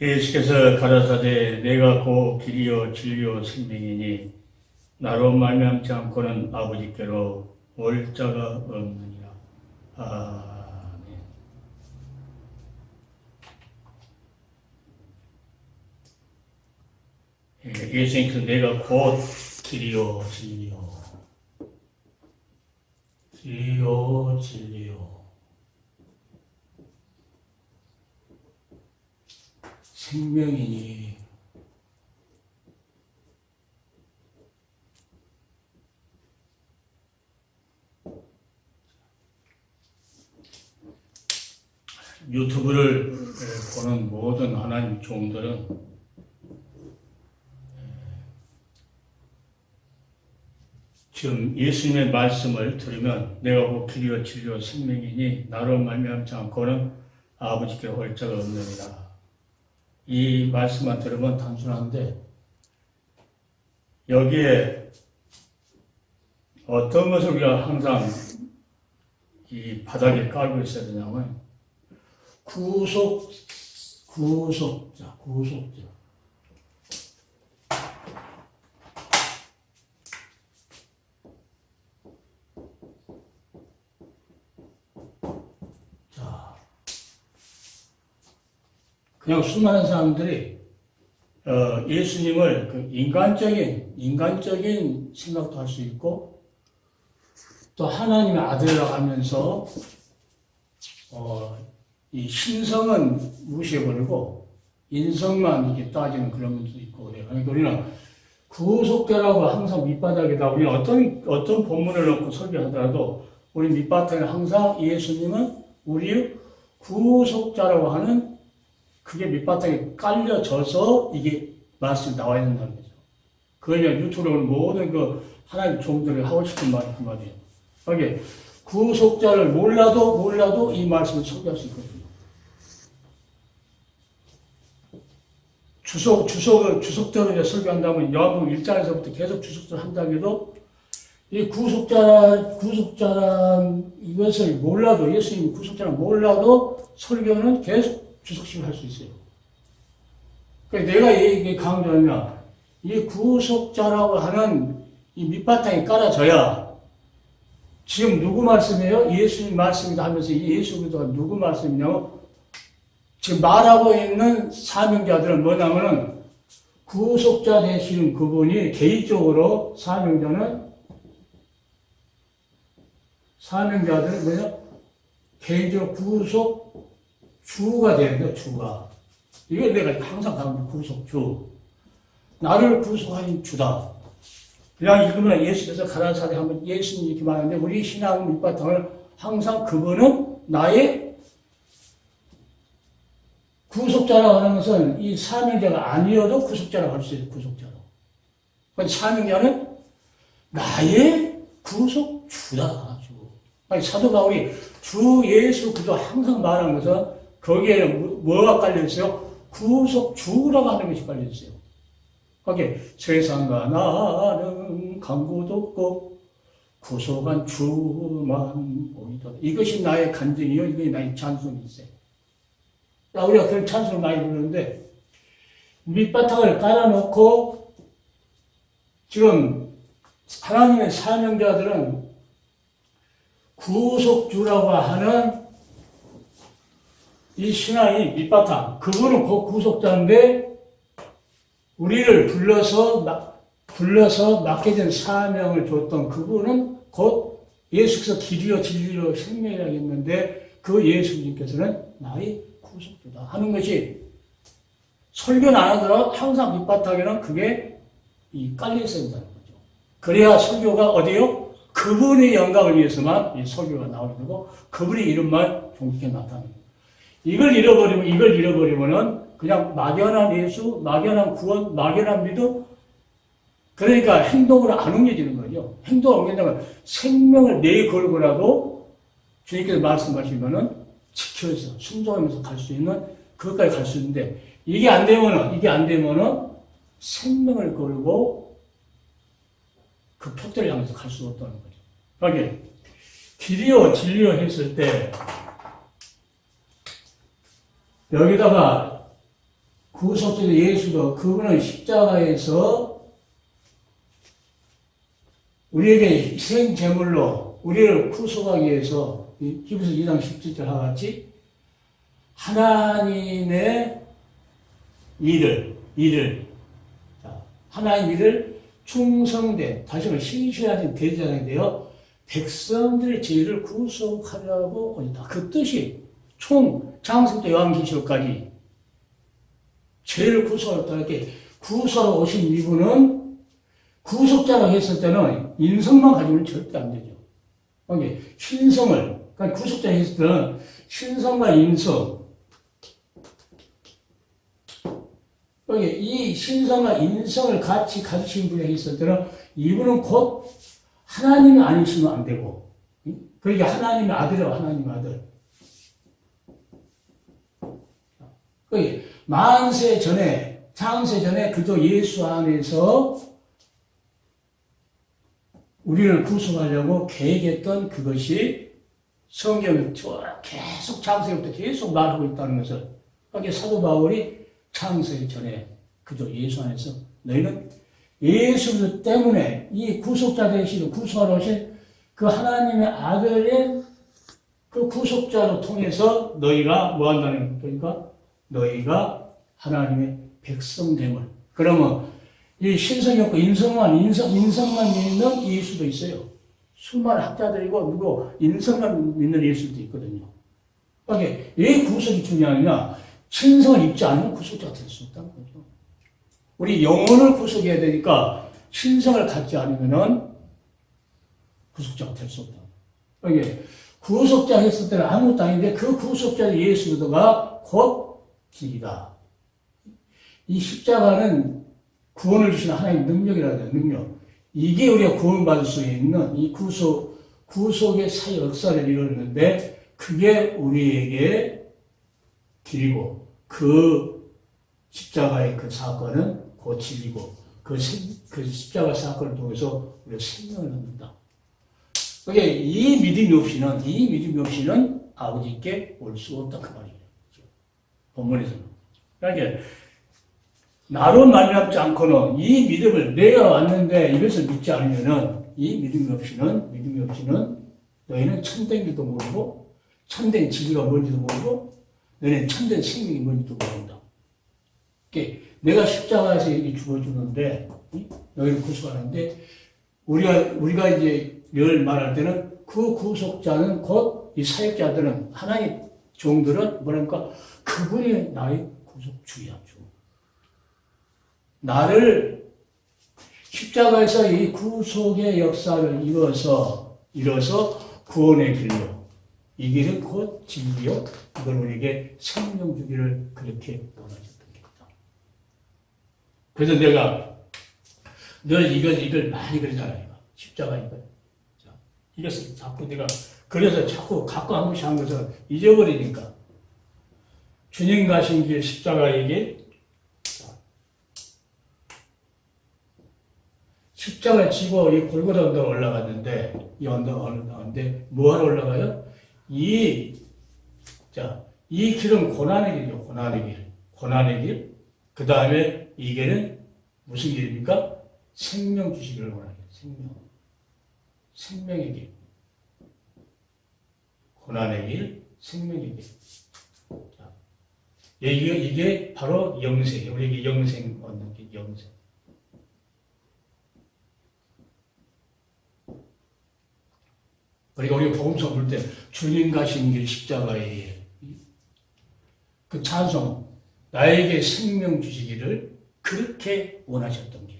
예수께서 가라사대 내가 곧 길이요 진리요 생명이니 나로 말미암지 않고는 아버지께로 올 자가 없느니라. 아멘. 예수님께서 내가 곧 길이요 진리요 진리요 생명이니 유튜브를 보는 모든 하나님 종들은 지금 예수님의 말씀을 들으면 내가 곧 길이요 진리요 생명이니 나로 말미암지 않고는 아버지께 올 자가 없느니라. 이 말씀만 들으면 단순한데 여기에 어떤 것을 우리가 항상 이 바닥에 깔고 있어야 되냐면 구속자. 자, 그냥 수많은 사람들이 예수님을 그 인간적인 생각도 할 수 있고 또 하나님의 아들이라고 하면서 이 신성은 무시해버리고 인성만 이렇게 따지는 그런 것도 있고 그래요. 그러니까 우리는 구속자라고 항상 밑바닥에다 우리는 어떤 본문을 놓고 설교하더라도 우리 밑바닥에 항상 예수님은 우리 구속자라고 하는 그게 밑바닥에 깔려져서 이게 말씀이 나와야 된다는 거죠. 그걸 유튜브로 모든 그 하나님 종들이 하고 싶은 말이 그 말이에요. 그게 구속자를 몰라도 이 말씀을 소개할 수 있거든요. 주석대로 설교한다면 요한복음 1장에서부터 계속 주석대로 한다고 해도 이 구속자란 이것을 몰라도 예수님이 구속자를 몰라도 설교는 계속 주석식을 할 수 있어요. 그러니까 내가 이게 강조하면 이 구속자라고 하는 이 밑바탕이 깔아져야 지금 누구 말씀이에요? 예수님 말씀이다 하면서 이 예수가 누구 말씀이냐면 지금 말하고 있는 사명자들은 뭐냐면은 구속자 되시는 그분이 개인적으로 사명자들은 뭐냐? 개인적으로 구속주가 되는데 주가. 이걸 내가 항상 가는 구속주. 나를 구속하신 주다. 그냥 읽으면 예수께서 가라사대 하면 예수님 이렇게 말하는데 우리 신앙 밑바탕을 항상 그분은 나의 구속자라고 하는 것은 이 사명자가 아니어도 구속자라고 할 수 있어요. 구속자로. 그러니까 사명자는 나의 구속주다. 아니, 사도 바울이 주 예수 그리스도 항상 말하는 것은 거기에 뭐가 깔려있어요? 구속주라고 하는 것이 깔려있어요. 거기에 세상과 나는 강구도 없고 구속한 주만 보이다. 이것이 나의 간증이요. 이것이 나의 찬송이 있어요. 우리가 그런 찬송을 많이 부르는데 밑바탕을 깔아놓고 지금 하나님의 사명자들은 구속주라고 하는 이 신앙이 밑바탕, 그분은 곧 구속자인데 우리를 불러서 맡겨진 사명을 줬던 그분은 곧 예수께서 길이요 진리요 생명이라 했는데 그 예수님께서는 나의 구속주다 하는 것이 설교는 안 하더라도 항상 밑바탕에는 그게 깔려 있어야 된다는 거죠. 그래야 설교가 어디요? 그분의 영광을 위해서만 이 설교가 나오게 되고 그분의 이름만 존귀하게 나타나는 거예요. 이걸 잃어버리면은 그냥 막연한 예수, 막연한 구원, 막연한 믿음, 그러니까 행동으로 안 옮겨지는 거죠. 행동을 옮긴다면 생명을 내걸고라도 주님께서 말씀하시면은 지켜서 순종하면서 갈 수 있는 그것까지 갈 수 있는데 이게 안 되면은 생명을 걸고 그 폭대를 향해서 갈 수 없다는 거죠. 그러니까 길이요 진리요 했을 때 여기다가 구속주의 예수도 그분은 십자가에서 우리에게 희생제물로 우리를 구속하기 위해서 히브리서 2장 17절과 같이 하나님의 일을 하나님 일을 충성된 다시 말해 신실하신 대제사장이 되어 백성들의 죄를 구속하려고 오셨다. 그 뜻이 총 창세부터 요한계시록까지 죄를 구속하였다. 이렇게 구속하러 오신 이분은 구속자라고 했을 때는 인성만 가지고는 절대 안 되죠. 그러니까 신성을, 그러니까 구속자 했을 때는 신성과 인성, 그러니까 이 신성과 인성을 같이 가지신 분이 있을 때는 이분은 곧 하나님이 아니시면 안 되고, 그러니까 하나님의 아들이라고 하나님의 아들. 그러니까 만세 전에, 창세 전에 그저 예수 안에서 우리를 구속하려고 계획했던 그것이 성경에 계속 창세부터 계속 말하고 있다는 것을 그러니까 사도 바울이 창세 전에 그저 예수 안에서 너희는 예수 때문에 이 구속자 되시고 구속하러 오신 그 하나님의 아들의 그 구속자로 통해서 너희가 뭐 한다는 거니까 너희가 하나님의 백성됨을 그러면 이 신성이 없고 인성만 믿는 예수도 있어요. 수많은 학자들이고 누구 인성만 믿는 예수도 있거든요. 그러니까 왜 구속이 중요하냐? 신성을 입지 않으면 구속자가 될 수 없다는 거죠. 우리 영혼을 구속해야 되니까 신성을 갖지 않으면은 구속자가 될 수 없다. 그러니까 구속자 했을 때는 아무것도 아닌데 그 구속자 예수가 곧 길이다. 이 십자가는 구원을 주시는 하나님의 능력이라고 해요. 능력. 이게 우리가 구원받을 수 있는 이 구속의 사회 역사를 이루는데 그게 우리에게 길이고 그 십자가의 그 사건은 고치이고 그 십자가 사건을 통해서 우리가 생명을 얻는다. 그게 이 믿음이 없이는 아버지께 올 수 없다 그 말이에요. 본문에서는. 그러니까 나로 말미암지 않고는 이 믿음을 내가 왔는데 이것을 믿지 않으면은 이 믿음이 없이는 너희는 참된 길도 모르고 참된 진리가 뭔지도 모르고 너희는 참된 생명이 뭔지도 모른다. 그러니까 내가 십자가에서 이렇게 죽어주는데 너희를 구속하는데 우리가 이제 늘 말할 때는 그 구속자는 곧 이 사역자들은 하나님 종들은 뭐랄까 그분이 나의 구속주야 주. 나를 십자가에서 이 구속의 역사를 이뤄서 구원의 길로 이 길은 곧 진리요 이걸 우리에게 생명 주기를 그렇게 원하셨던 겁니다. 그래서 내가 늘 이걸 많이 그러잖아요. 십자가 이걸. 자, 이것을 자꾸 내가 그래서 자꾸 갖고 한 번씩 한 것을 잊어버리니까 주님 가신 길 십자가의 길 십자가를 지고 이 골고다 언덕 올라갔는데 이 언덕 올라가는데 뭐하러 올라가요? 이 길은 고난의 길이죠. 고난의 길. 그 다음에 이 길은 무슨 길입니까? 생명 주시기를 원하게. 생명의 길. 고난의 길, 생명의 길. 자, 이게 바로 영생이에요. 우리 영생 얻는 게 영생. 그러니까 우리가 복음서 볼 때 주님 가신 길 십자가에 그 찬송, 나에게 생명 주시기를 그렇게 원하셨던 길.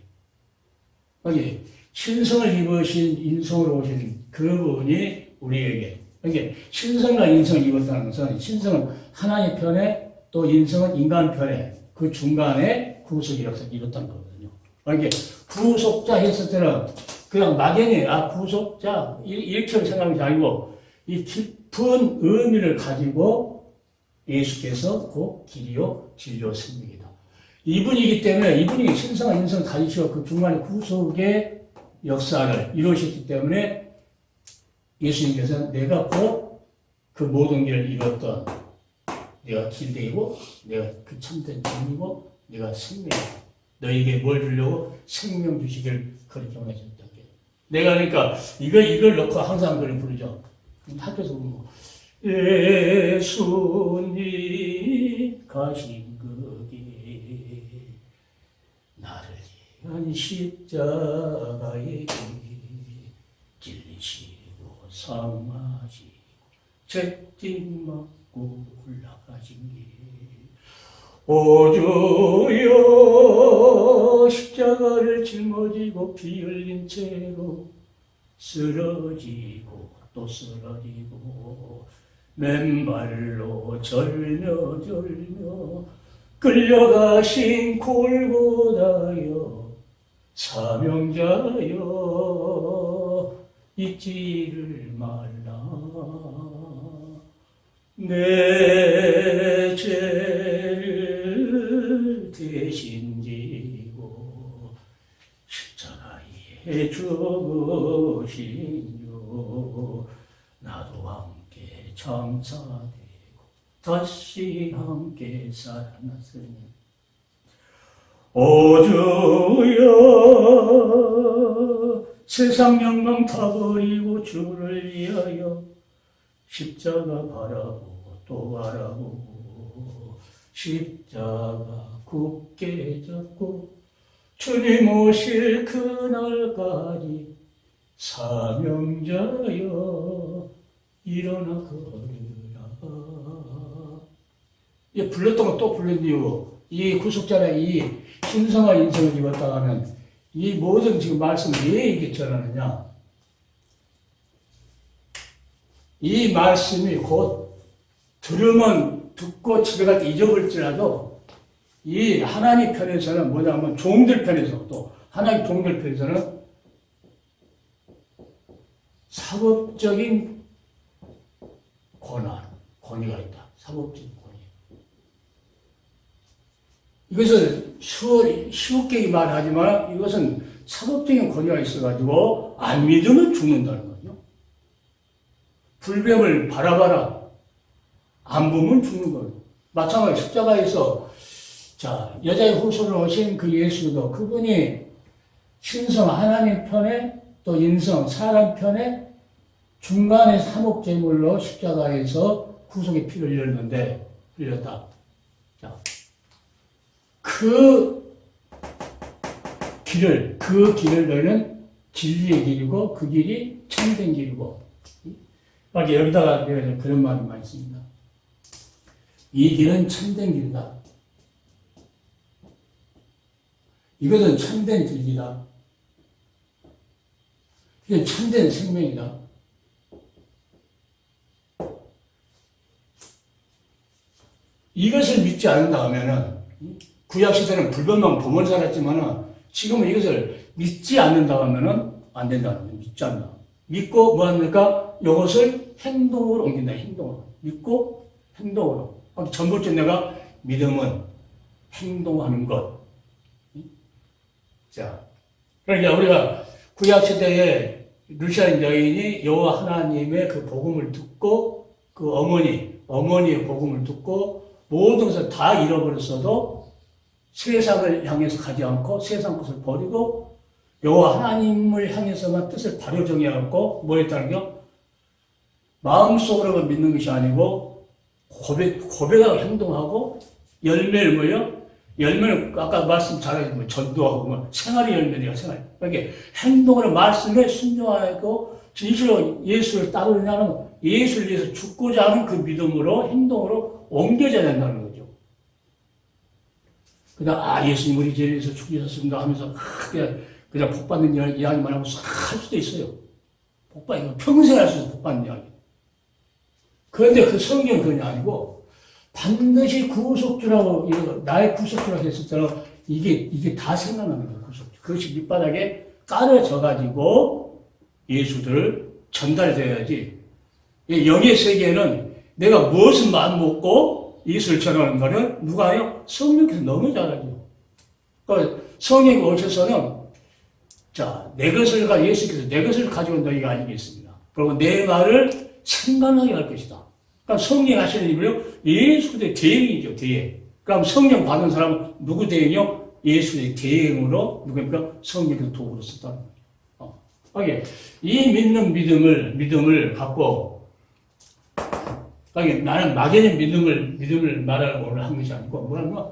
여기 신성을 입으신 인성으로 오신 그분이 우리에게, 그러니까 신성과 인성을 입었다는 것은 신성은 하나님 편에 또 인성은 인간 편에 그 중간에 구속의 역사를 이뤘다는 거거든요. 그러니까 구속자 했을 때는 그냥 막연히 구속자 이렇게 생각하는 게 아니고 이 깊은 의미를 가지고 예수께서 그 길이요 진리요 생명이다. 이분이기 때문에 이분이 신성과 인성을 가지시고 그 중간에 구속의 역사를 이루셨기 때문에 예수님께서는 내가 곧 그 모든 길을 이뤘던 내가 길대이고 내가 그 참된 진리고 내가 생명이다. 너에게 뭘 주려고 생명 주시길 그렇게 원하셨다. 내가 그러니까 이걸 넣고 항상 그걸 부르죠. 학교에서 뭐 예수님 가신 거기 나를 위한 십자가에 찔리시고 상하시고 채찍 맞고 올라가신 길 오주여 십자가를 짊어지고 피 흘린 채로 쓰러지고 또 쓰러지고 맨발로 절며 끌려가신 골고다여 사명자여 잊지를 말라 내 죄를 대신 지고 십자가에 죽으신 나도 함께 장사되고 다시 함께 살아났으니 오주여 세상 영광 타버리고 주를 위하여 십자가 바라보고 또 바라보고 십자가 굳게 잡고 주님 오실 그날까지 사명자여 일어나 걸으라. 이 불렀던 거 또 불른 이유, 이 구속자의 이 신성과 인성을 입었다 하면 이 모든 지금 말씀 왜 이게 전하느냐? 이 말씀이 곧 들으면 듣고 집에 갈 때 잊어버릴지라도 이 하나님 편에서는 뭐냐면 종들 편에서 또 하나님 종들 편에서는 사법적인 권위가 있다. 사법적인 권위. 이것을 쉽게 말하지만 이것은 사법적인 권위가 있어가지고 안 믿으면 죽는다는 거죠. 불뱀을 바라봐라. 안 보면 죽는 거예요. 마찬가지로 십자가에서 여자의 후손으로 오신 그 예수도 그분이 신성 하나님 편에 또 인성 사람 편에 중간에 사목제물로 십자가에서 구속의 피를 흘렸다. 그 길을 너희는 진리의 길이고 그 길이 참된 길이고 여기다가 내가 그런 말이 많이 씁니다. 이 길은 참된 길이다. 이것은 참된 진리다. 이건 참된 생명이다. 이것을 믿지 않는다 하면은 구약시대는 불변만 보면 살았지만은 지금은 이것을 믿지 않는다 하면은 안 된다는 거예요. 믿지 않는다. 믿고 뭐 합니까? 이것을 행동으로 옮긴다. 행동으로. 믿고 행동으로. 전부터 내가 믿음은 행동하는 것. 그러니까 우리가 구약시대에 루시아인 여인이 여호와 하나님의 그 복음을 듣고 그 어머니의 복음을 듣고 모든 것을 다 잃어버렸어도 세상을 향해서 가지 않고 세상 것을 버리고 여호와 하나님을 향해서만 뜻을 바로 정해갖고 뭐 했다는 거? 마음속으로만 믿는 것이 아니고 고백하고 행동하고 열매를 뭐요? 열매는 아까 말씀 잘하신 뭐 전도하고 뭐 생활의 열매래요, 생활. 그러니까 행동으로 말씀에 순종하고 진실로 예수를 따르려는 예수를 위해서 죽고자 하는 그 믿음으로 행동으로 옮겨져야 된다는 거죠. 그냥 예수님 우리 죄를 위해서 죽으셨습니다 하면서 그냥 복 받는 이야기만 하고 할 수도 있어요. 복 받는 평생 할 수 있어요. 복 받는 이야기. 그런데 그 성경은 그게 아니고 반드시 구속주라고 나의 구속주라고 했을 때는 이게 다 생각나는 거예요. 구속주. 그것이 밑바닥에 깔아져 가지고 예수들 전달돼야지. 영의 세계에는 내가 무엇을 마음먹고 예수를 전하는 거는 누가 해요? 성령께서 너무 잘하죠. 그러니까 성령이 오셔서는 내 것을 예수께서 내 것을 가지고 너희가 알겠습니다. 그리고 내 말을 생각나게 할 것이다. 그러니까 성령 하시는 일이요? 예수의 대행이죠, 대행. 그럼 성령 받은 사람은 누구 대행이요? 예수의 대행으로 누구입니까? 성령의 도구로 썼다는 거죠. 이 믿는 믿음을 갖고 나는 막연히 믿음을 말하고 한 것이 아니고 뭐라면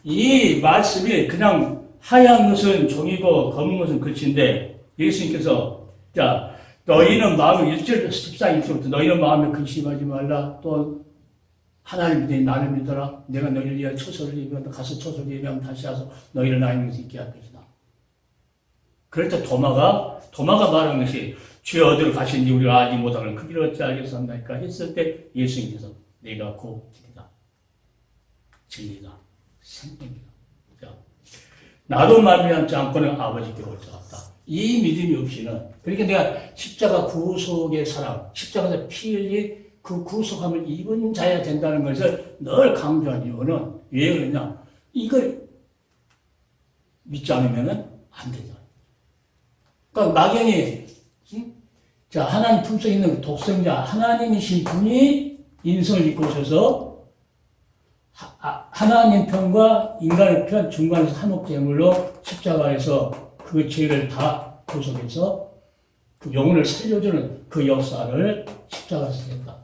이 말씀이 그냥 하얀 것은 종이고 검은 것은 글씨인데 예수님께서 너희는 마음에 1절 14일부터 너희는 마음에 근심하지 말라. 또 하나님 믿으니 나를 믿어라. 내가 너희를 위하여 처소를 예비한다. 가서 처소를 예비하면 다시 와서 너희를 나의 것을 있게 할 것이다. 그럴 때 도마가 말하는 것이 주여 어디로 가시는지 우리가 알지 못하는 그 길을 어찌 알겠습니까? 했을 때 예수님께서 내가 곧 길이다. 진리다. 생명이다. 나도 말미암지 않고는 아버지께로 올 수 없다. 이 믿음이 없이는 그러니까 내가 십자가 구속의 사랑, 십자가에서 피 흘린 그 구속함을 입은 자야 된다는 것을 늘 강조한 이유는 왜 그러냐? 이걸 믿지 않으면 안 된다. 그러니까 막연히 하나님 품속에 있는 독생자 하나님이신 분이 인성을 입고 오셔서 하나님 편과 인간의 편 중간에서 한옥제물로 십자가에서 그 죄를 다 구속해서 그 영혼을 살려주는 그 역사를 십자가에서 했다.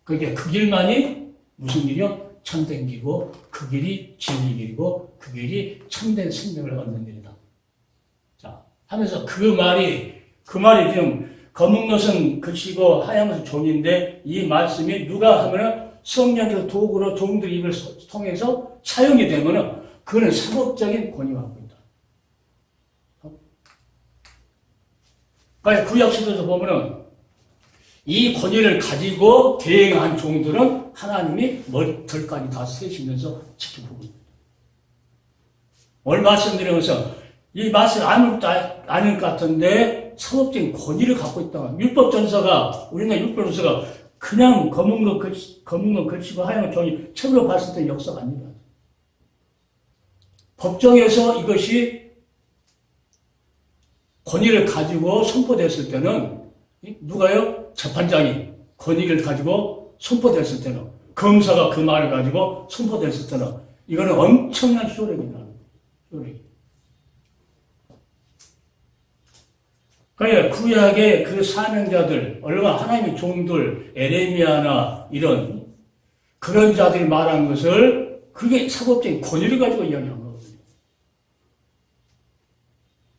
그러니까 그 길만이 무슨 길이요? 참된 길이고 그 길이 진리 길이고 그 길이 참된 생명을 얻는 길이다. 하면서 그 말이 지금 검은 것은 글씨고 하얀 것은 종인데 이 말씀이 누가 하면은 성령의 도구로 종들 입을 통해서 사용이 되면은 그거는 사법적인 권위가 갖고 있다. 그러니까 구약시대에서 보면은 이 권위를 가지고 대행한 종들은 하나님이 머리털까지 다 세시면서 지켜보고 있다. 오늘 말씀드리면서 이 말씀 아무것도 아닐 것 같은데 사법적인 권위를 갖고 있다. 율법전서가 우리나라 율법전서가 그냥 검은 거 글씨고 하얀 거 종이 책으로 봤을 때 역사가 아닙니다. 법정에서 이것이 권위를 가지고 선포됐을 때는 누가요? 재판장이 권위를 가지고 선포됐을 때는 검사가 그 말을 가지고 선포됐을 때는 이거는 엄청난 효력이다. 효력이. 그러니까 구약의 그 사명자들, 얼마나 하나님의 종들, 에레미야나 이런 그런 자들이 말한 것을 그게 사법적인 권위를 가지고 이야기한 거거든요.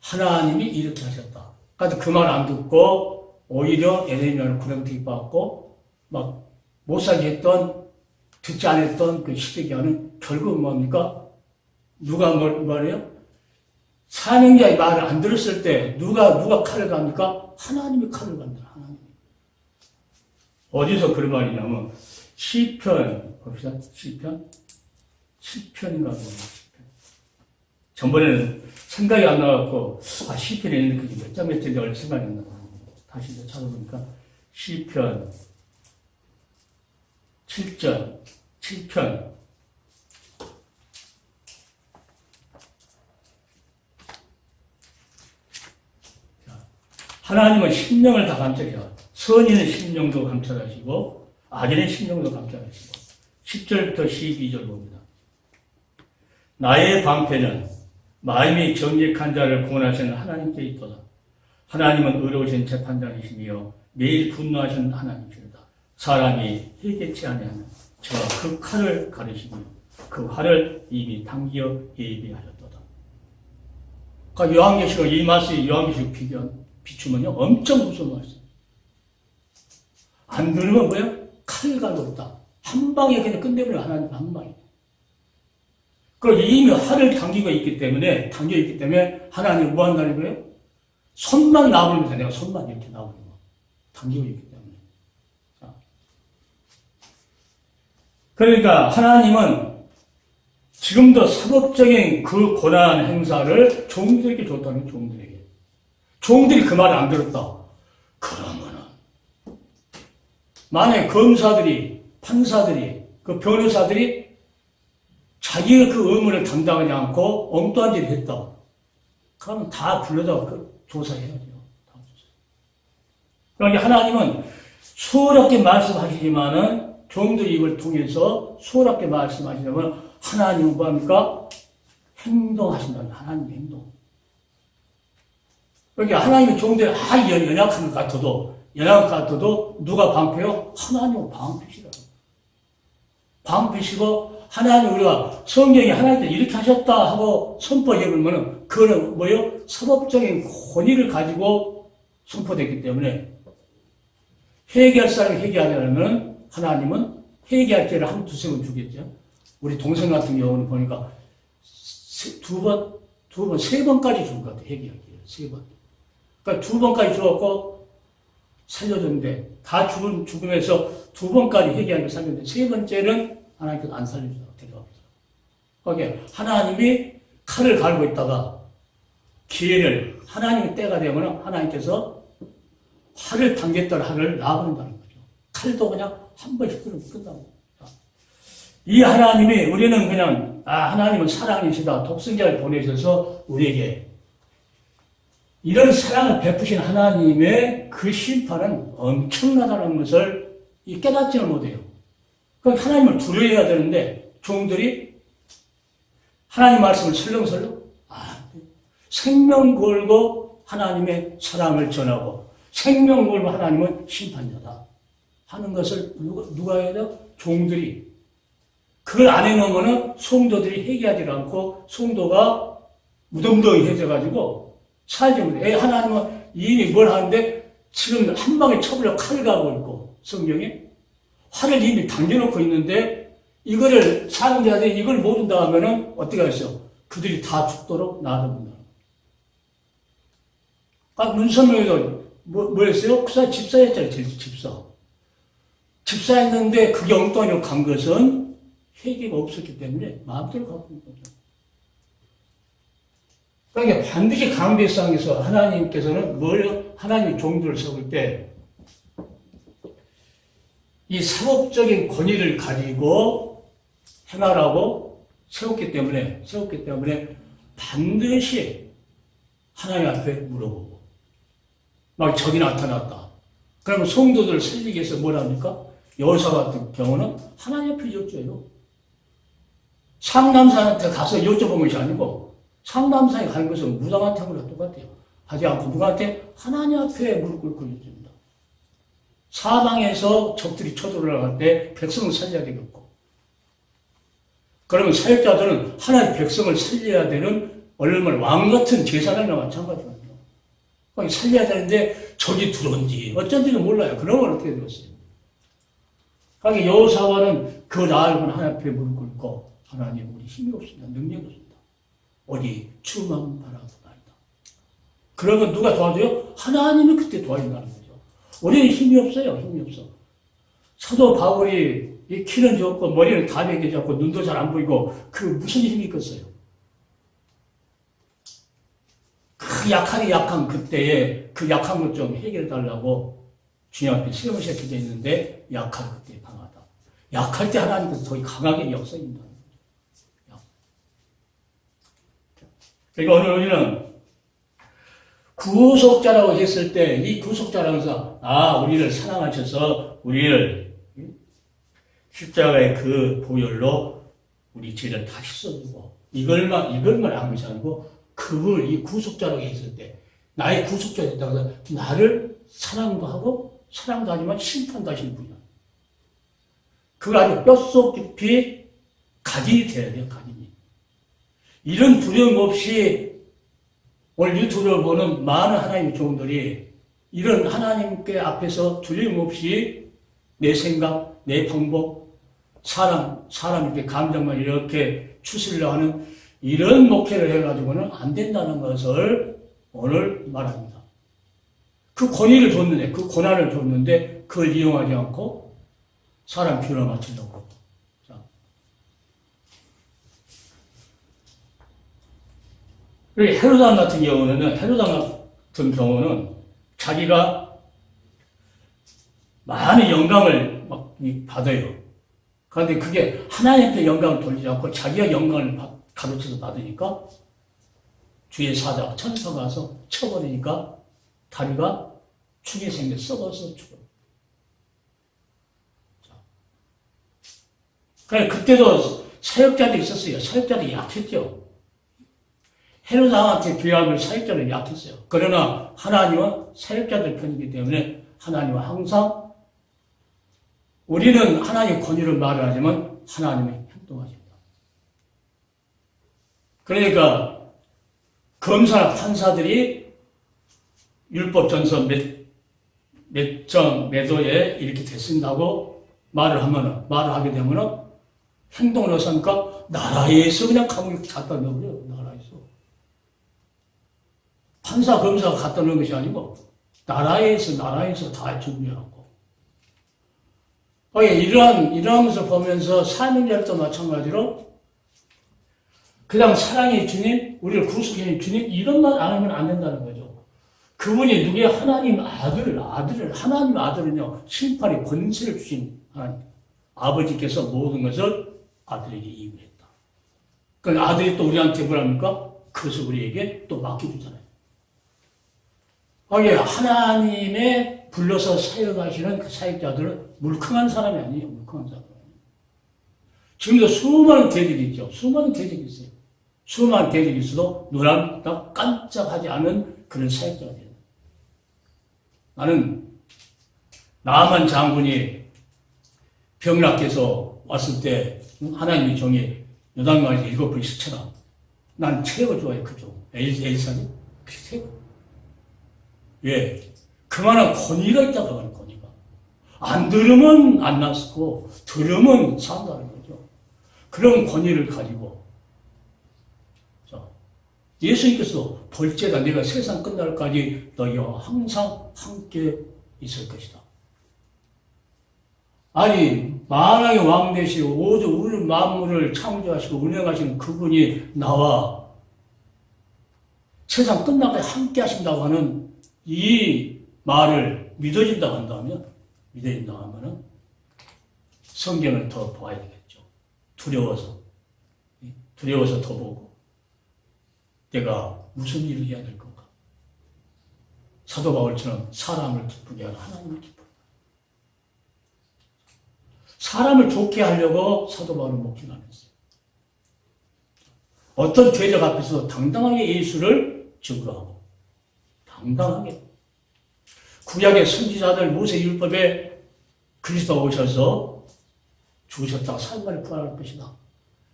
하나님이 이렇게 하셨다. 그래서 그 말 안 듣고 오히려 에레미야를 구렁텅이 받고 막 못 살게 했던 듣지 않았던 그 시대기하는 결국은 뭡니까? 누가 말해요? 사명자의 말을 안 들었을 때 누가 칼을 갑니까? 하나님이 칼을 간다. 하나님. 어디서 그런 말이냐면 시편 봅시다. 시편 7편인가 보네. 전번에는 생각이 안 나갖고 시편에 있는 그 몇 장인지 얼마 생각이 안 나. 다시 찾아보니까 시편 7편 하나님은 심령을 다 감찰해요. 선인의 심령도 감찰하시고 악인의 심령도 감찰하시고 10절부터 12절 봅니다. 나의 방패는 마음이 정직한 자를 구원하시는 하나님께 있도다. 하나님은 의로우신 재판장이시며 매일 분노하시는 하나님이시다. 사람이 회개치 아니하면 저와 그 칼을 가르시며 그 활을 이미 당기어 예비하였도다. 그러니까 요한계시록 이 말씀이 요한계시록 비추면요 엄청 무서운 말씀. 안 들으면 뭐야? 칼 갈고 있다. 한 방에 그냥 끝내버려. 하나님 한 방에. 그리고 이미 활을 당겨 있기 때문에 하나님 뭐 한다는 거예요? 손만 나오면 돼. 내가 손만 이렇게 나오는 거. 당기고 있기 때문에. 자. 그러니까 하나님은 지금도 사법적인 그 권한 행사를 종들에게 줬다는 거예요. 종들에게. 종들이 그 말을 안 들었다. 그러면은 만약에 검사들이, 판사들이, 그 변호사들이 자기의 그 의무를 담당하지 않고 엉뚱한 일을 했다. 그러면 다 불러다가 그 조사해야 돼요. 그러니까 하나님은 수월하게 말씀하시지만은 종들이 이걸 통해서 수월하게 말씀하시려면 하나님은 뭐합니까? 행동하신다는 하나님의 행동. 그러니까 하나님의 종들이 연약한 것 같아도 누가 방패요? 하나님은 방패시라고. 방패시고 하나님 우리가 성경에 하나님께서 이렇게 하셨다 하고 선포해 보면은 그거는 뭐예요? 사법적인 권위를 가지고 선포됐기 때문에 회개할 사람이 회개하려면 하나님은 회개할 기회를 한 두세 번 주겠죠. 우리 동생 같은 경우는 보니까 세 번까지 준 것 같아요. 회개할 기회를 세 번. 그러니까 두 번까지 주었고 살려줬는데 다 죽음에서 두 번까지 회개하면서 살렸는데 세 번째는 하나님께서 안 살려주다가 데려가버렸어요. 거기에 하나님이 칼을 갈고 있다가 기회를 하나님의 때가 되면 하나님께서 활을 당겼던 활을 놔버린다는 거죠. 칼도 그냥 한 번씩 끊으면 끝나고. 이 하나님이 우리는 그냥 하나님은 사랑이시다. 독생자를 보내셔서 우리에게 이런 사랑을 베푸신 하나님의 그 심판은 엄청나다는 것을 깨닫지는 못해요. 그럼 하나님을 두려워해야 되는데 종들이 하나님 말씀을 설렁설렁 생명 걸고 하나님의 사랑을 전하고 생명 걸고 하나님은 심판자다 하는 것을 누가 해야 돼요? 종들이. 그걸 안 해놓으면 성도들이 회개하지 않고 성도가 무덤덤해져가지고 살지 못해. 하나님은 이미 뭘 하는데 지금 한 방에 쳐버려 칼을 가고 있고 성경에 활을 이미 당겨놓고 있는데 이거를 사는 자들이 이걸 모른다 하면은 어떻게 하겠어요? 그들이 다 죽도록 놔둔다. 문선명이도 뭐였어요? 그 사람 집사였잖아요. 집사였는데 그게 엉뚱하게 간 것은 회개가 없었기 때문에 마음대로 갖고 있는 거죠. 그러니까 반드시 강대상에서 하나님께서는 하나님의 종들을 세울 때 이 사법적인 권위를 가지고 행하라고 세웠기 때문에 반드시 하나님 앞에 물어보고 막 적이 나타났다. 그러면 성도들을 살리기 위해서 뭘 합니까? 여호사 같은 경우는 하나님 앞에 여쭤요. 상담사한테 가서 여쭤본 것이 아니고 상담사에 가는 것은 무당한테 하는 거랑 똑같아요. 하지 않고 누구한테? 하나님 앞에 무릎 꿇고 여쭤니다. 사방에서 적들이 쳐들어갈 때 백성을 살려야 되겠고 그러면 사역자들은 하나님의 백성을 살려야 되는 얼마나 왕같은 제사장이나 마찬가지거든요. 살려야 되는데 적이 들어온지 어쩐지는 몰라요. 그러면 어떻게 되겠어요? 그러니까 여호사와는 그 나알고는 하나님 앞에 무릎 꿇고 하나님 우리 힘이 없습니다. 능력이 없습니다. 어디 추만 바라보나이다. 그러면 누가 도와줘요? 하나님이 그때 도와준다는 거죠. 우리는 힘이 없어요. 힘이 없어. 사도 바울이 이 키는 적고 머리는 다 베개졌고 눈도 잘 안 보이고 그 무슨 힘이 있겠어요? 그 약한 그때에 그 약한 것 좀 해결해 달라고 주님 앞에 시험을 시작해 있는데 약한 그때 강하다. 약할 때 하나님께서 더 강하게 역사입니다. 그러니까 오늘 우리는 구속자라고 했을 때 이 구속자라는 것은 우리를 사랑하셔서 우리를 십자가의 그 보혈로 우리 죄를 다 씻어주고 이걸만 한 것이 아니고 그걸 이 구속자라고 했을 때 나의 구속자가 됐다고 해서 나를 사랑도 하지만 심판도 하시는 분이야. 그걸 아주 뼛속 깊이 각인이 돼야 돼요, 각인이. 이런 두려움 없이 오늘 유튜브를 보는 많은 하나님의 종들이 이런 하나님께 앞에서 두려움 없이 내 생각, 내 방법, 사람 이렇게 감정만 이렇게 추스리려 하는 이런 목회를 해가지고는 안 된다는 것을 오늘 말합니다. 그 권위를 줬는데, 그 고난을 줬는데, 그걸 이용하지 않고 사람 귀를 맞추려고. 자. 그리고 헤로당 같은 경우는 자기가 많은 영광을 막 받아요. 그런데 그게 하나님께 영광을 돌리지 않고 자기가 영광을 가르쳐서 받으니까 주의 사자가 천사가 와서 쳐버리니까 다리가 축이 생겨 썩어서 죽어요. 그래, 그때도 사역자들이 있었어요. 사역자들이 약했죠. 헤로당한테 비하면 사역자들이 약했어요. 그러나 하나님은 사역자들 편이기 때문에 하나님은 항상 우리는 하나님의 권위를 말을 하지만 하나님의 행동하십니다. 그러니까 검사나 판사들이 율법전서 몇 호에 이렇게 됐습니다고 말을 하게 되면은 행동을 어서니까 나라에서 그냥 감옥에 갖다 넣어버려요. 나라에서. 판사, 검사가 갖다 넣은 것이 아니고 나라에서 다 준비해갖고. 이러한 것을 보면서 사명자도 마찬가지로 그냥 사랑의 주님, 우리를 구속해 주님 이런 말 안 하면 안 된다는 거죠. 그분이 누구의 하나님 하나님 아들은요, 심판의 권세를 주신 하나님. 아버지께서 모든 것을 아들에게 이유했다. 그 아들이 또 우리한테 뭐랍니까? 그것을 우리에게 또 맡겨주잖아요. 하나님의 불러서 사역하시는 그 사역자들은 물컹한 사람이 아니에요. 물컹한 사람이. 지금도 수많은 대적이 있죠. 수많은 대적이 있어요. 수많은 대적이 있어도 눈을 깜짝하지 않은 그런 사역자가 돼요. 나는 나만 장군이 병락해서 왔을 때 하나님의 종이 요단강에서 7번 스쳐라. 난 체력을 좋아해. 그죠? 엘사님? 그 체력. 왜? 그만한 권위가 있다고 하는 권위가. 안 들으면 안 났고, 들으면 산다는 거죠. 그런 권위를 가지고. 자, 예수님께서 볼지어다 내가 세상 끝날까지 너희와 항상 함께 있을 것이다. 아니, 만왕의 왕 되시고, 모든 만물을 창조하시고, 운행하시는 그분이 나와 세상 끝나까지 함께 하신다고 하는 이 말을 믿어진다고 한다면, 성경을 더 봐야 되겠죠. 두려워서 더 보고, 내가 무슨 일을 해야 될 건가? 사도 바울처럼 사람을 기쁘게 하라, 하나님을 기쁘게 하라. 사람을 좋게 하려고 사도 바울은 목회를 안 했어요. 어떤 대적 앞에서 당당하게 예수를 증거하고, 당당하게. 구약의 선지자들 모세 율법에 그리스도가 오셔서 죽으셨다가 사흘만에 부활할 것이다.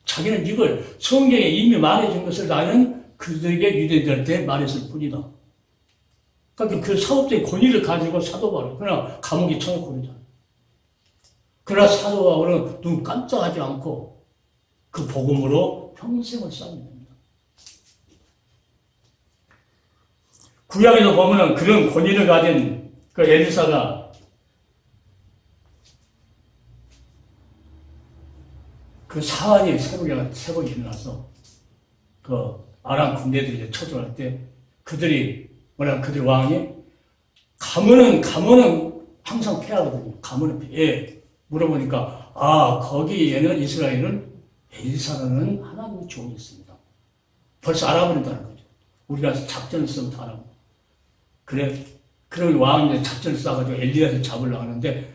자기는 이걸 성경에 이미 말해준 것을 나는 그들에게 유대인들한테 말했을 뿐이다. 그러니까 그 사업적인 권위를 가지고 사도 바울, 그러나 감옥에 쳐놓고 그러잖아요. 그러나 사도 바울은 눈 깜짝하지 않고 그 복음으로 평생을 싸웁니다. 구약에서 보면은 그런 권위를 가진 그 엘리사가 그 사환이 새벽에 일어나서 그 아람 군대들이 쳐들어갈 때 그들 왕이 가문은 항상 패하거든요. 가문은 패. 물어보니까 거기에는 이스라엘은 엘리사라는 하나님의 종이 있습니다. 벌써 알아버린다는 거죠. 우리가 작전을 쓰면 다 알아보고. 그런 왕이 작전을 써가지고 엘리야를 잡으려고 하는데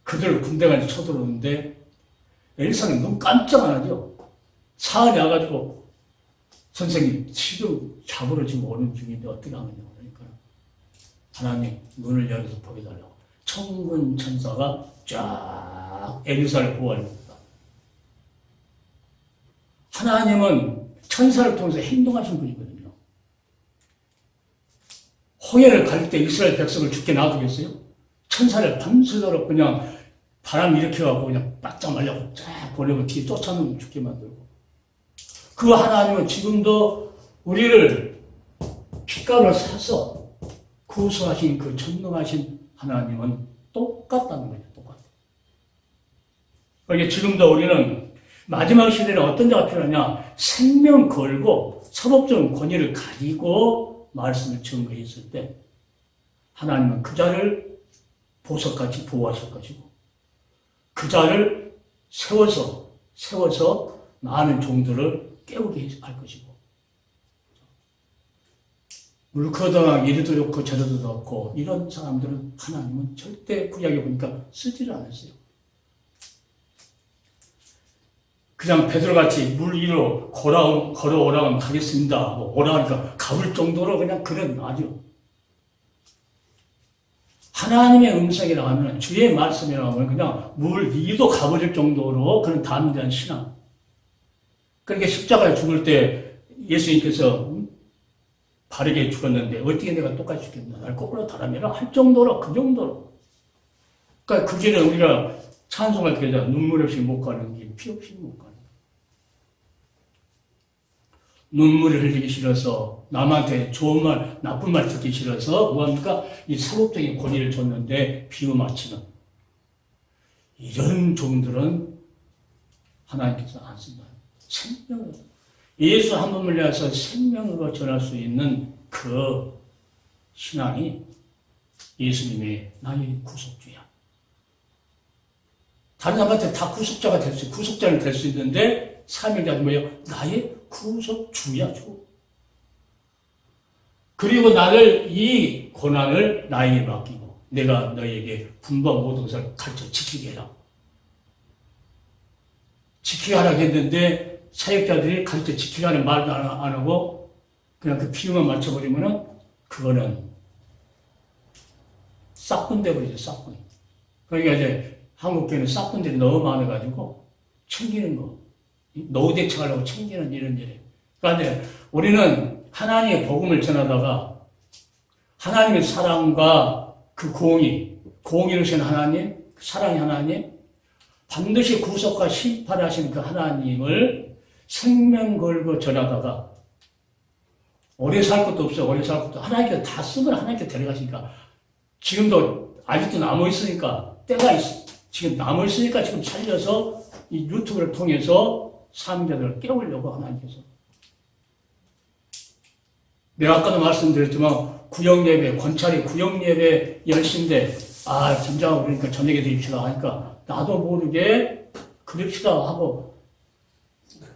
그들 군대가 쳐들어오는데 엘리사는 눈 깜짝 안 하죠. 사흘이 와가지고 선생님 지금 잡으러 지금 오는 중인데 어떻게 하느냐고 그러니까 하나님 눈을 열어서 보게 달라고 천군 천사가 쫙 엘리사를 보호합니다. 하나님은 천사를 통해서 행동하신 분이거든요. 홍해를 가릴 때 이스라엘 백성을 죽게 놔두겠어요? 천사를 밤새도록 그냥 바람 일으켜갖고 그냥 바짝 말려고 쫙 보내고 뒤에 쫓아놓으면 죽게 만들고. 그 하나님은 지금도 우리를 핏값을 사서 구수하신 그 전능하신 하나님은 똑같다는 거죠. 똑같아. 그러니까 지금도 우리는 마지막 시대는 어떤 자가 필요하냐? 생명 걸고 사법적인 권위를 가지고 말씀을 증거했을 때 하나님은 그 자를 보석같이 보호하실 것이고 그 자를 세워서 많은 종들을 깨우게 할 것이고 물커덩 이리도 좋고 저리도 좋고 이런 사람들은 하나님은 절대 구약에 보니까 쓰지를 않았어요. 그냥 베드로같이 물 위로 걸어오라면 가겠습니다. 뭐 오라니까 가볼 정도로 그냥 그런 아주 하나님의 음성이라고 하면 주의 말씀이라고 하면 그냥 물 위도 가버릴 정도로 그런 담대한 신앙. 그러니까 십자가에 죽을 때 예수님께서 바르게 죽었는데 어떻게 내가 똑같이 죽겠나? 날 거꾸로 달아내라 할 정도로 그 정도로. 그러니까 그 길은 우리가 찬송할 때 눈물 없이 못 가는 길, 피 없이 못 가는 길. 눈물을 흘리기 싫어서 남한테 좋은 말, 나쁜 말 듣기 싫어서 뭐합니까? 이 사법적인 권위를 줬는데 비유마치는 이런 종들은 하나님께서 안 쓴다. 생명을 예수 한 번을 위해서 생명으로 전할 수 있는 그 신앙이 예수님의 나의 구속주야. 다른 사람한테 다 구속자가 될 수, 구속자는 될 수 있는데 사명자는 뭐예요? 나의 구속주야, 주. 그리고 나를 이 고난을 나에게 맡기고 내가 너에게 분반 모든 것을 가르쳐 지키게 해라. 지키게 하라고 했는데 사역자들이 가르쳐 지키게 하는 말도 안 하고 그냥 그 비유만 맞춰버리면은 그거는 싹군 돼버리죠, 싹군. 그러니까 이제 한국교회는 싹군들이 너무 많아가지고 챙기는 거. 노후 대책하려고 챙기는 이런 일에. 그러니까 이제 우리는 하나님의 복음을 전하다가 하나님의 사랑과 그 공의를 신 하나님, 사랑의 하나님, 반드시 구속과 심판하신 그 하나님을 생명 걸고 전하다가 오래 살 것도 없어요. 오래 살 것도 하나님께서 다 쓰면 하나님께 데려가시니까 지금도 아직도 남아있으니까 때가 지금 남아있으니까 지금 살려서 이 유튜브를 통해서 사명자들을 깨우려고 하나님께서. 내가 아까도 말씀드렸지만 구역예배, 권찰이 구역예배 10시인데 김장하고 그러니까 저녁에 드립시다 하니까 나도 모르게 그립시다 하고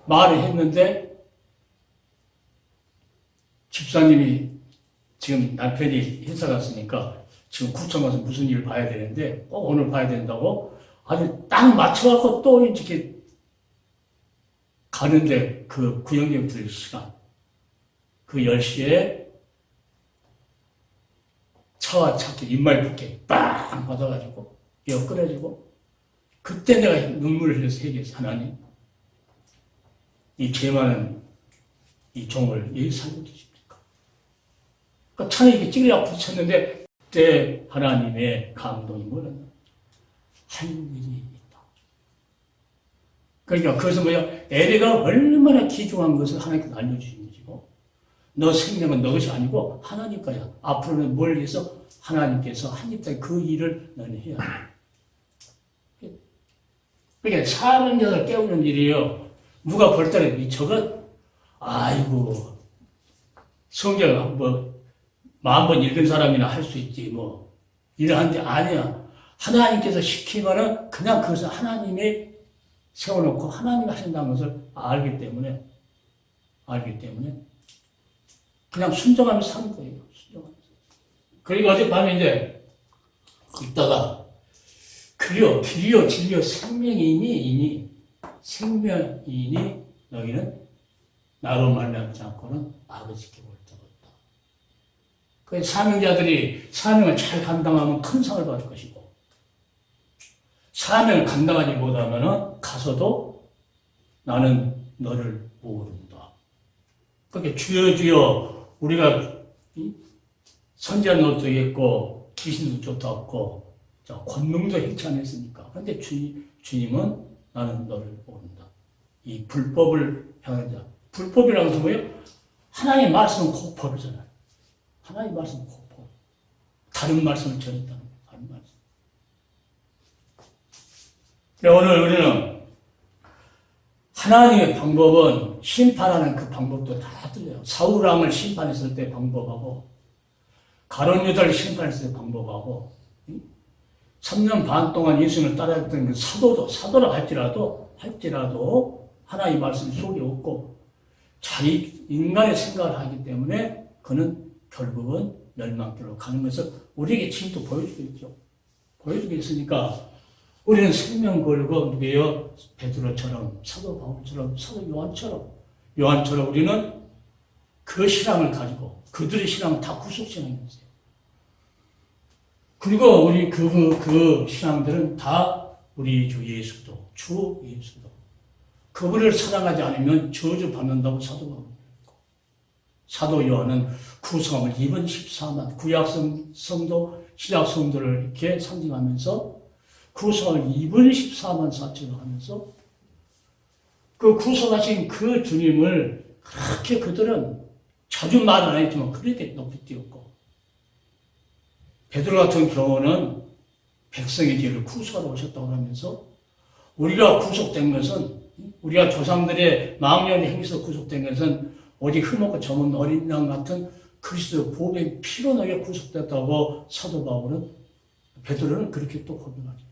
말을 했는데 집사님이 지금 남편이 회사 갔으니까 지금 구청 가서 무슨 일을 봐야 되는데 꼭 오늘 봐야 된다고 아주 딱 맞춰갖고 또 이렇게 가는데 그 구역예배 들을 시간 그 10시에 차와 차끼 입말 붙게 빵 받아가지고 뼈 끊어지고 그때 내가 눈물을 흘려서 얘기했어. 하나님 이 죄 많은 이 종을 왜 살려주십니까? 그러니까 차에 이렇게 찌르려고 붙였는데 그때 하나님의 감동이 뭐였나? 할 일이 있다. 그러니까 그것은 뭐야? 에리가 얼마나 귀중한 것을 하나님께서 알려주신 것이고 너 생명은 너 것이 아니고 하나님 거야. 앞으로는 뭘 위해서 하나님께서 한입 땅에 그 일을 너는 해야 돼. 그러니까 사명자를 깨우는 일이에요. 누가 볼 때는 저것 아이고 성경 뭐 10,000번 읽은 사람이나 할 수 있지 뭐 이러한데 아니야. 하나님께서 시키면은 그냥 그것을 하나님이 세워놓고 하나님이 하신다는 것을 알기 때문에 그냥 순종하면서 사는 거예요. 순종하면서. 그리고 어젯밤에 이제 있다가 길이요 진리요 생명이니 너희는 나로 말미암지 않고는 아버지께 볼 적 없다. 그 사명자들이 사명을 잘 감당하면 큰 상을 받을 것이고 사명을 감당하지 못하면 가서도 나는 너를 못 모른다. 그렇게 주여 주여 우리가 선지한 것도 있고 귀신도 쫓아왔고 권능도 행치 안 했으니까. 그런데 주님은 나는 너를 모른다. 이 불법을 향한 자. 불법이라는 것은 뭐예요? 하나님의 말씀은 곧 법이잖아요. 하나님의 말씀은 곧 법. 다른 말씀을 전했다는 거예요. 다른 말씀. 오늘 우리는 하나님의 방법은 심판하는 그 방법도 다 틀려요. 사울왕을 심판했을 때 방법하고 가룟 유다를 심판했을 때 방법하고 3년 반 동안 예수님을 따라했던 그 사도라 할지라도 하나님의 말씀이 속에 없고 자기 인간의 생각을 하기 때문에 그는 결국은 멸망길로 가는 것을 우리에게 지금도 보여주겠죠. 보여주겠으니까 우리는 생명 걸고 누구예요? 베드로처럼 사도 바울처럼 사도 요한처럼 우리는 그 신앙을 가지고 그들의 신앙은 다 구속신앙이었어요. 그리고 우리 그 신앙들은 다 우리 주 예수도 그분을 사랑하지 않으면 저주받는다고 사도 바울이 했고 사도 요한은 구성을 입은 14만 구약 성도 신약 성도를 이렇게 상징하면서 구속을 입은 14만 4천을 하면서 그 구속하신 그 주님을 그렇게 그들은 자주 말은 안 했지만 그렇게 높이 띄웠고 베드로 같은 경우는 백성의 죄를 구속하러 오셨다고 하면서 우리가 구속된 것은 우리가 조상들의 망령의 행위에서 구속된 것은 오직 흠없고 점은 어린 양 같은 그리스도 보배의 피로 너희가 구속됐다고 사도 바울은 베드로는 그렇게 또 고백하죠.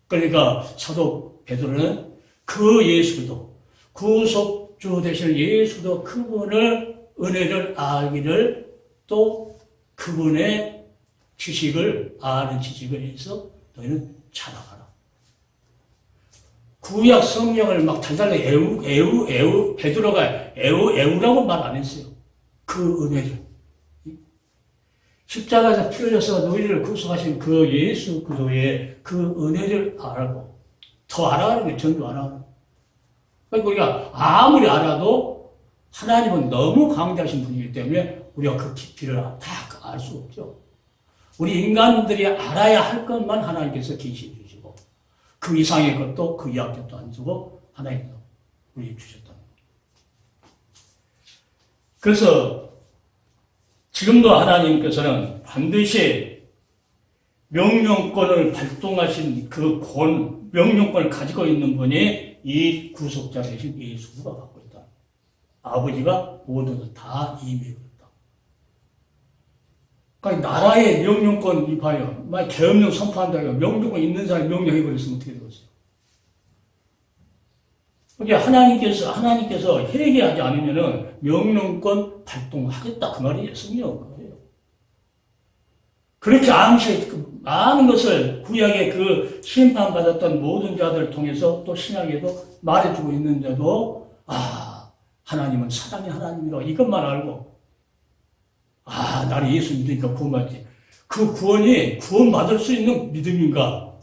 그러니까 사도 베드로는 그 예수도 구속주 되실 예수도 그분을 은혜를 알기를 또 그분의 지식을 아는 지식을 해서 너희는 자라가라. 구약 성경을 막 달달하게 베드로가 애우라고 말 안 했어요. 그 은혜를. 십자가에서 피 흘려서 너희를 구속하신 그 예수 그리스도의 그 은혜를 알고 더 알아가는 게 전부 알아가는 거예요. 그러니까 우리가 아무리 알아도 하나님은 너무 강대하신 분이기 때문에 우리가 그 깊이를 다 알 수 없죠. 우리 인간들이 알아야 할 것만 하나님께서 계시해 주시고 그 이상의 것도 그 이하 것도 안 주고 하나님께서 우리에게 주셨다는 거예요. 그래서 지금도 하나님께서는 반드시 명령권을 발동하신 그 명령권을 가지고 있는 분이 이 구속자 되신 예수가 갖고 있다. 아버지가 모든 것 다 임의로 했다. 그러니까 나라의 명령권, 이봐요. 막 계엄령 선포한다고 명령권 있는 사람이 명령해버렸으면 어떻게 되겠어요? 그러니까 하나님께서 회개하지 않으면은 명령권 발동하겠다. 그 말이에요. 성경 거예요. 그렇게 많은 것을 구약의 그 심판받았던 모든 자들을 통해서 또 신약에도 말해주고 있는데도, 하나님은 사랑의 하나님이라 이것만 알고, 나는 예수 믿으니까 구원받지. 그 구원이 구원받을 수 있는 믿음인가?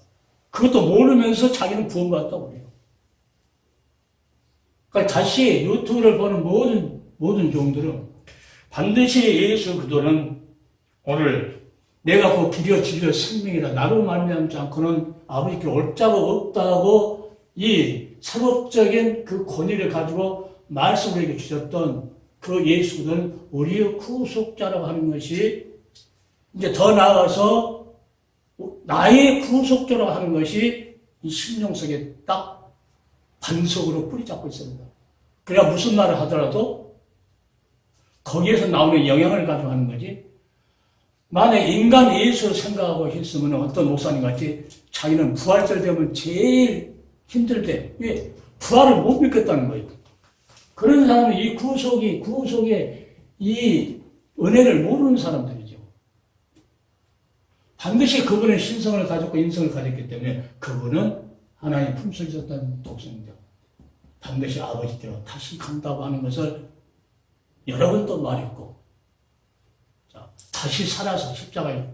그것도 모르면서 자기는 구원받았다고 해요. 그러니까 다시 유튜브를 보는 모든 종들은 반드시 예수 그리스도는 오늘 내가 그 길이요 진리요 생명이다. 나로 말미암지 않고는 아버지께 올 자가 없다고 이 사법적인 그 권위를 가지고 말씀을 우리에게 주셨던 그 예수는 우리의 구속자라고 하는 것이 이제 더 나아가서 나의 구속자라고 하는 것이 이 심령 속에 딱 반석으로 뿌리 잡고 있습니다. 그래야 무슨 말을 하더라도 거기에서 나오는 영향을 가지고 하는 거지. 만약 인간 예수를 생각하고 했으면 어떤 목사님 같이 자기는 부활절 되면 제일 힘들 때, 왜? 부활을 못 믿겠다는 거예요. 그런 사람은 이 구속의 이 은혜를 모르는 사람들이죠. 반드시 그분의 신성을 가졌고 인성을 가졌기 때문에 그분은 하나님 품속에 있었다는 독생자. 반드시 아버지께로 다시 간다고 하는 것을 여러 번 또 말했고, 다시 살아서 십자가에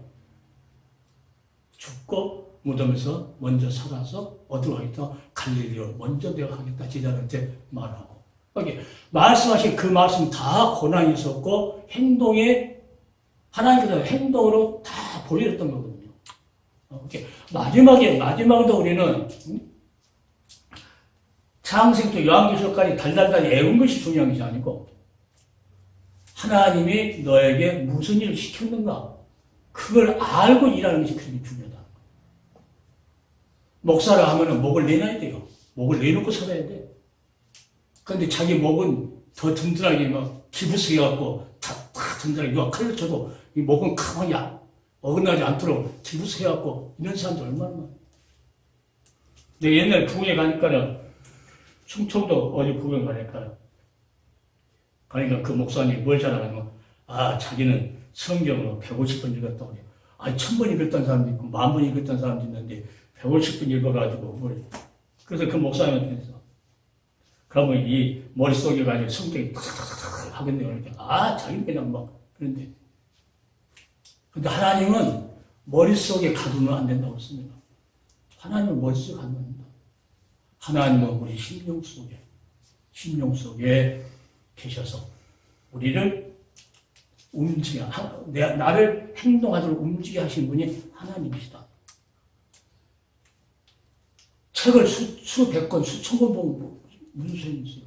죽고 무덤에서 먼저 살아서 어디로 가겠다? 갈릴리로 먼저 내가 가겠다. 제자들한테 말하고. 그러니까 말씀하신 그 말씀 다 고난이 있었고 하나님께서 행동으로 다 보여줬던 거거든요. 이렇게 마지막에도 우리는 창세기부터 요한계시록까지 달달달 애운 것이 중요한 것이 아니고 하나님이 너에게 무슨 일을 시켰는가 그걸 알고 일하는 것이 그렇게 중요하다. 목사라 하면은 목을 내놔야 돼요. 목을 내놓고 살아야 돼. 그런데 자기 목은 더 든든하게 막 기부스해갖고 다 든든하게 누가 칼로 쳐도 이 목은 가만히 어긋나지 않도록 기부스해갖고 이런 사람들 얼마나 많아. 내가 옛날에 부흥회 가니까는 충청도 어디 부흥 가니까 그러니까 그 목사님이 뭘 자랑하냐면 자기는 성경을 150번 읽었다고 그래요. 1000번 읽었던 사람도 있고 10,000번 읽었던 사람도 있는데 150번 읽어가지고 그래서 그 목사님한테 했어. 그러면 이 머릿속에 가지고 성격이 탁탁탁탁 하겠네요. 이렇게 자기는 그냥 막 그런데 근데 하나님은 머릿속에 가두면 안 된다고 했습니다. 하나님은 머릿속에 가두면 안 된다. 하나님은 우리 심령 속에 계셔서 우리를 나를 행동하도록 움직여 하신 분이 하나님이시다. 책을 수백 권, 수천 권 보고 무슨 소용이 있어요?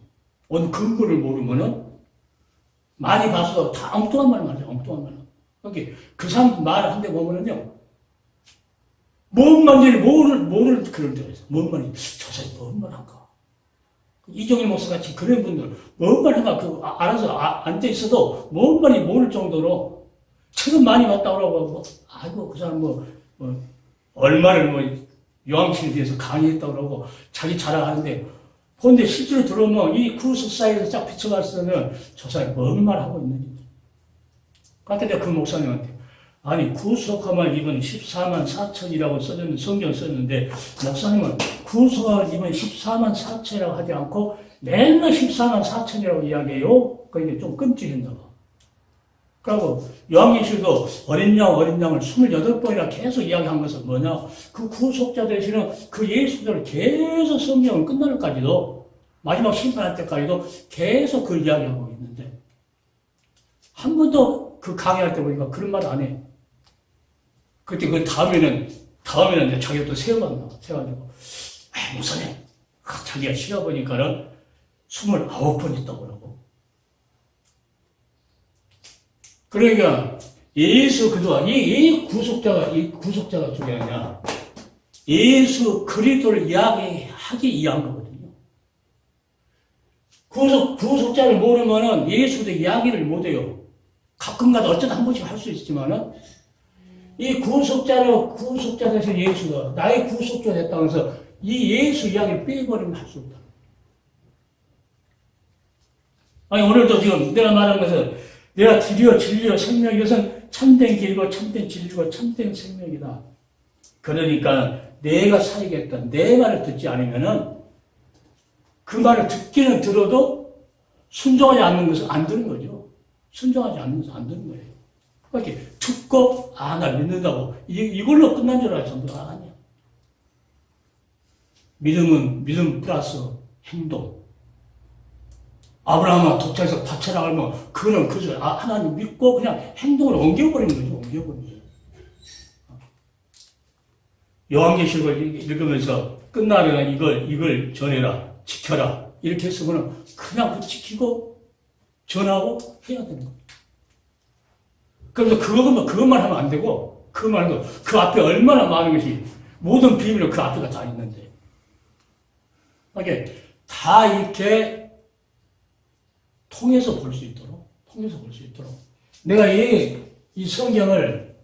어느 근거를 모르면은 많이 봐서 다 엉뚱한 말 말이죠. 엉뚱한 말. 그러니까 그 사람 말 한 대 보면은요, 뭔 말인지 모를 그럴 때가 있어요. 뭔 말인지, 저 사람이 뭔 말 할까? 이종일 목사 같이 그런 분들, 뭔 말 할까? 알아서 앉아 있어도 뭔 말이 모를 정도로 책은 많이 봤다고 하고, 아이고, 그 사람 얼마를 요한계시록에 대해서 강의했다고 그러고, 자기 자랑하는데, 그런데 실제로 들어오면 이 구속 사이에서 쫙 비춰봤을 때는 저 사람이 뭔 말 하고 있는지. 그러니까 내가 그 목사님한테, 구속함을 입은 14만 4천이라고 써졌는 성경 썼는데, 목사님은 구속함을 입은 14만 4천이라고 하지 않고 맨날 14만 4천이라고 이야기해요. 그러니까 좀 끔찍했나 봐. 그리고 요한계시록도 어린 양을 28번이나 계속 이야기한 것은 뭐냐? 그 구속자 되시는 그 예수들을 계속 성경을 끝날까지도 마지막 심판할 때까지도 계속 그 이야기하고 있는데 한 번도 그 강의할 때 보니까 그런 말 안 해. 그때 그 다음에는 이제 자기가 또 세워가지고 목사님 자기가 시가 보니까는 29번 있다고 그러고. 그러니까 예수 그동안 이 구속자가 중요하냐? 예수 그리스도를 이야기하기 위한 거거든요. 구속자를 모르면은 예수도 이야기를 못해요. 가끔가다 어쩌다 한 번씩 할 수 있지만은 이 구속자 대신 예수가 나의 구속자 됐다고 해서 이 예수 이야기를 빼버리면 할 수 없다. 오늘도 지금 내가 말한 것은 내가 길이요 진리요 생명 이것은 참된 길이고 참된 진리고 참된 생명이다. 그러니까 내가 살겠다. 내 말을 듣지 않으면은 그 말을 듣기는 들어도 순종하지 않는 것은 안 되는 거죠. 순종하지 않는 것은 안 되는 거예요. 이렇게 듣고 나 믿는다고 이걸로 끝난 줄 알죠. 아니야. 믿음은 믿음 플러스 행동. 아브라함아 도착해서 밭에라 하면 그거는 그저 하나님 믿고 그냥 행동을 옮겨버리는 거죠. 옮겨버리는 거예요. 요한계시록을 읽으면서 끝나면 이걸 전해라, 지켜라 이렇게 했으면 그냥 지키고 전하고 해야 되는 거예요. 그래서 그것만 하면 안 되고 그 앞에 얼마나 많은 것이 모든 비밀은 그 앞에가 다 있는데 이게 다 이렇게 통해서 볼 수 있도록 내가 이 성경을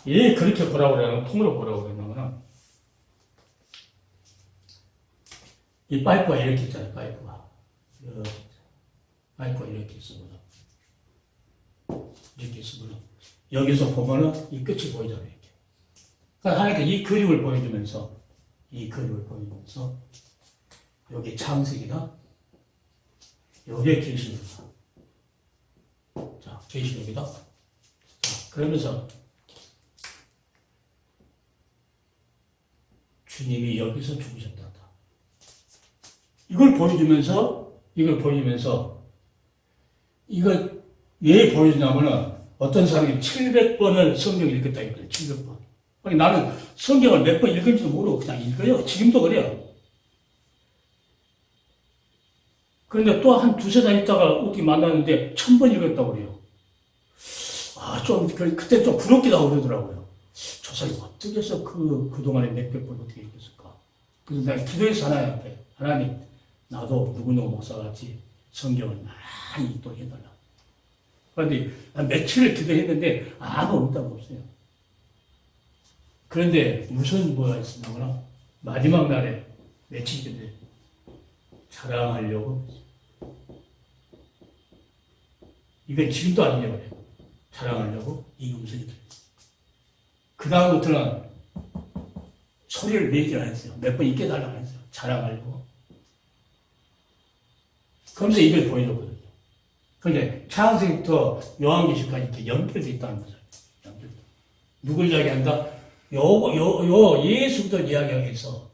그렇게 보라고 그러냐면 통으로 보라고 그러냐면 이 파이프가 이렇게 있잖아요. 파이프가 이렇게 있습니다. 이렇게 있습니다. 여기서 보면은 이 끝이 보이잖아요. 이렇게. 그러니까 하나님께 이 그림을 보여주면서 여기 창세기다. 여기에 계시록이다. 자, 계시록이다. 자, 그러면서 주님이 여기서 죽으셨다. 이걸 보여주면서 이걸 왜 보여주냐면은 어떤 사람이 700번을 성경을 읽었다 이거예요. 700번. 아니, 나는 성경을 몇 번 읽은지도 모르고 그냥 읽어요. 지금도 그래요. 그런데 또 한 두세 달 있다가 어디 만났는데 1000번 읽었다고 그래요. 그때 좀 부럽기도 하고 그러더라고요. 저 사람이 어떻게 해서 그동안에 몇백 번 어떻게 읽었을까. 그래서 내가 기도해서 하나님, 나도 누구누구 목사같이 성경을 많이 읽도록 해달라. 그런데 며칠을 기도했는데 아무 응답 없어요. 그런데 무슨 뭐가 있었나 마지막 날에 며칠 전에 자랑하려고 이건 지금도 아니냐고 해요. 자랑하려고 이 음성이 들려요. 그 다음부터는 소리를 내질 않았어요. 몇 번 읽게 달라고 안 했어요. 자랑하려고. 그러면서 이걸 보여줬거든요. 그런데 창세기부터 요한계시까지 이렇게 연결되어 있다는 거죠. 누굴 이야기한다? 예수를 이야기하기 위해서,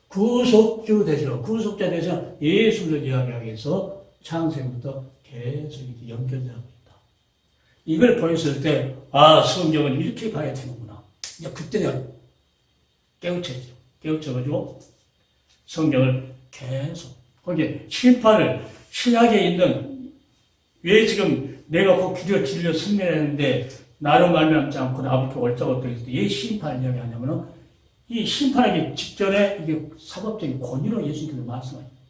구속자 되셔 예수를 이야기하기 위해서 창세기부터 계속 이렇게 연결되고 있다. 이걸 보였을 때, 성경은 이렇게 봐야 되는구나. 이제 그때 내가 깨우쳐야죠. 깨우쳐가지고 성경을 계속, 거기에 심판을, 신약에 있는, 왜 지금 내가 그 기도 진료 승리했는데, 나로 말미암지 않고 나부터 월자가 되겠을 때, 왜 심판을 이야기하냐면은, 이 심판하기 직전에 이게 사법적인 권위로 예수님께서 말씀하십니다.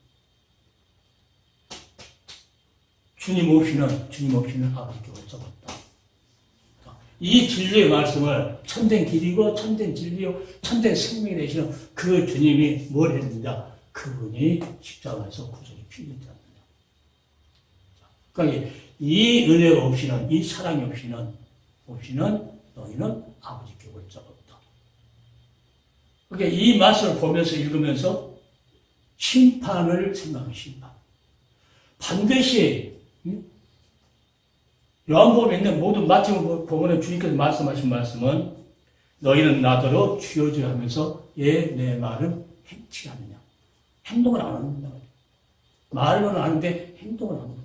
주님 없이는 아버지께 월자가 없다. 이 진리의 말씀을 참된 길이고, 참된 진리요, 참된 생명이 되시는 그 주님이 뭘 했느냐? 그분이 십자가에서 구속이 필요했다. 그러니까 이 은혜가 없이는, 이 사랑이 없이는 너희는 아버지께 올 자가 없다. 그러니까 이 말씀을 보면서 읽으면서 심판을 생각하는 심판. 반드시 요한복음에 있는 모든 마태복음 본문에 주님께서 말씀하신 말씀은 너희는 나더러 주여주여 하면서 내 말을 행치 않느냐. 행동을 안 한다. 말로는 아는데 행동을 안 한다.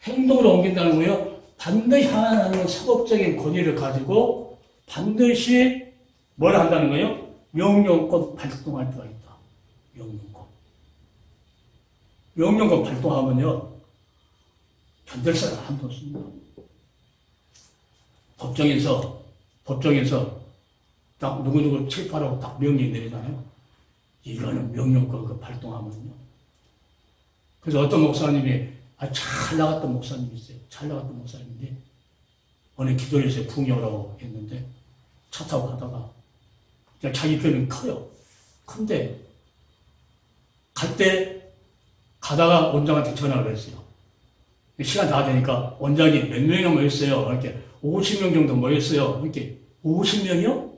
행동으로 옮긴다는 거예요. 반드시 하나님은 사법적인 권위를 가지고 반드시 뭘 한다는 거예요? 명령권 발동할 때가 있다. 명령권 발동하면요. 견딜 사람 아무도 없습니다. 법정에서 딱 누구누구 체포하라고 딱 명령이 내리잖아요. 이거는 명령권 발동하면요. 그래서 어떤 목사님이 잘 나갔던 목사님이 있어요. 잘 나갔던 목사님인데 어느 기도에서 부흥하라고 했는데 차 타고 가다가 그냥 자기 교회는 커요. 큰데 갈 때 가다가 원장한테 전화를 했어요. 시간 다 되니까 원장이 몇 명이나 모였어요. 이렇게 50명 정도 모였어요. 이렇게 50명이요?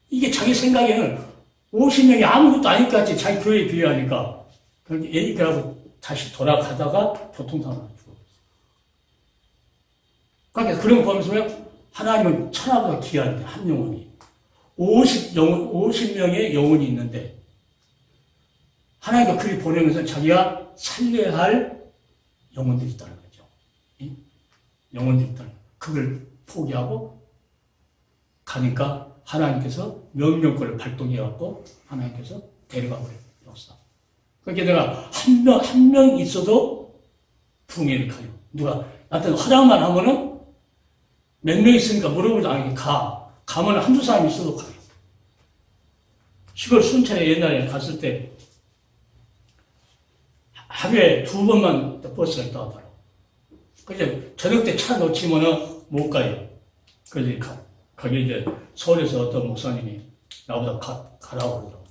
이게 자기 생각에는 50명이 아무것도 아닐 것 같이 자기 교회에 비례하니까 그러고 다시 돌아가다가 교통사고를 죽었어요. 그러니까 그런 거 보면서 하나님은 천하보다 귀한데, 한 영혼이. 50명의 영혼이 있는데, 하나님과 그리 보내면서 자기가 살려야 할 영혼들이 있다는 거죠. 영혼들이 있다는 거죠. 그걸 포기하고 가니까 하나님께서 명령권을 발동해갖고 하나님께서 데려가 버려요. 역사. 그러니까 내가 한 명 있어도 부흥회를 가요. 누가 나한테 허락만 하면은 몇 명 있으니까 물어보지 않게 가면 한두 사람 있어도 가요. 시골 순천에 옛날에 갔을 때 하루에 2번만 버스가 있다고 하더라고. 그래서 저녁 때 차 놓치면은 못 가요. 그래서 거기 이제 서울에서 어떤 목사님이 나보다 가라고 그러더라고요.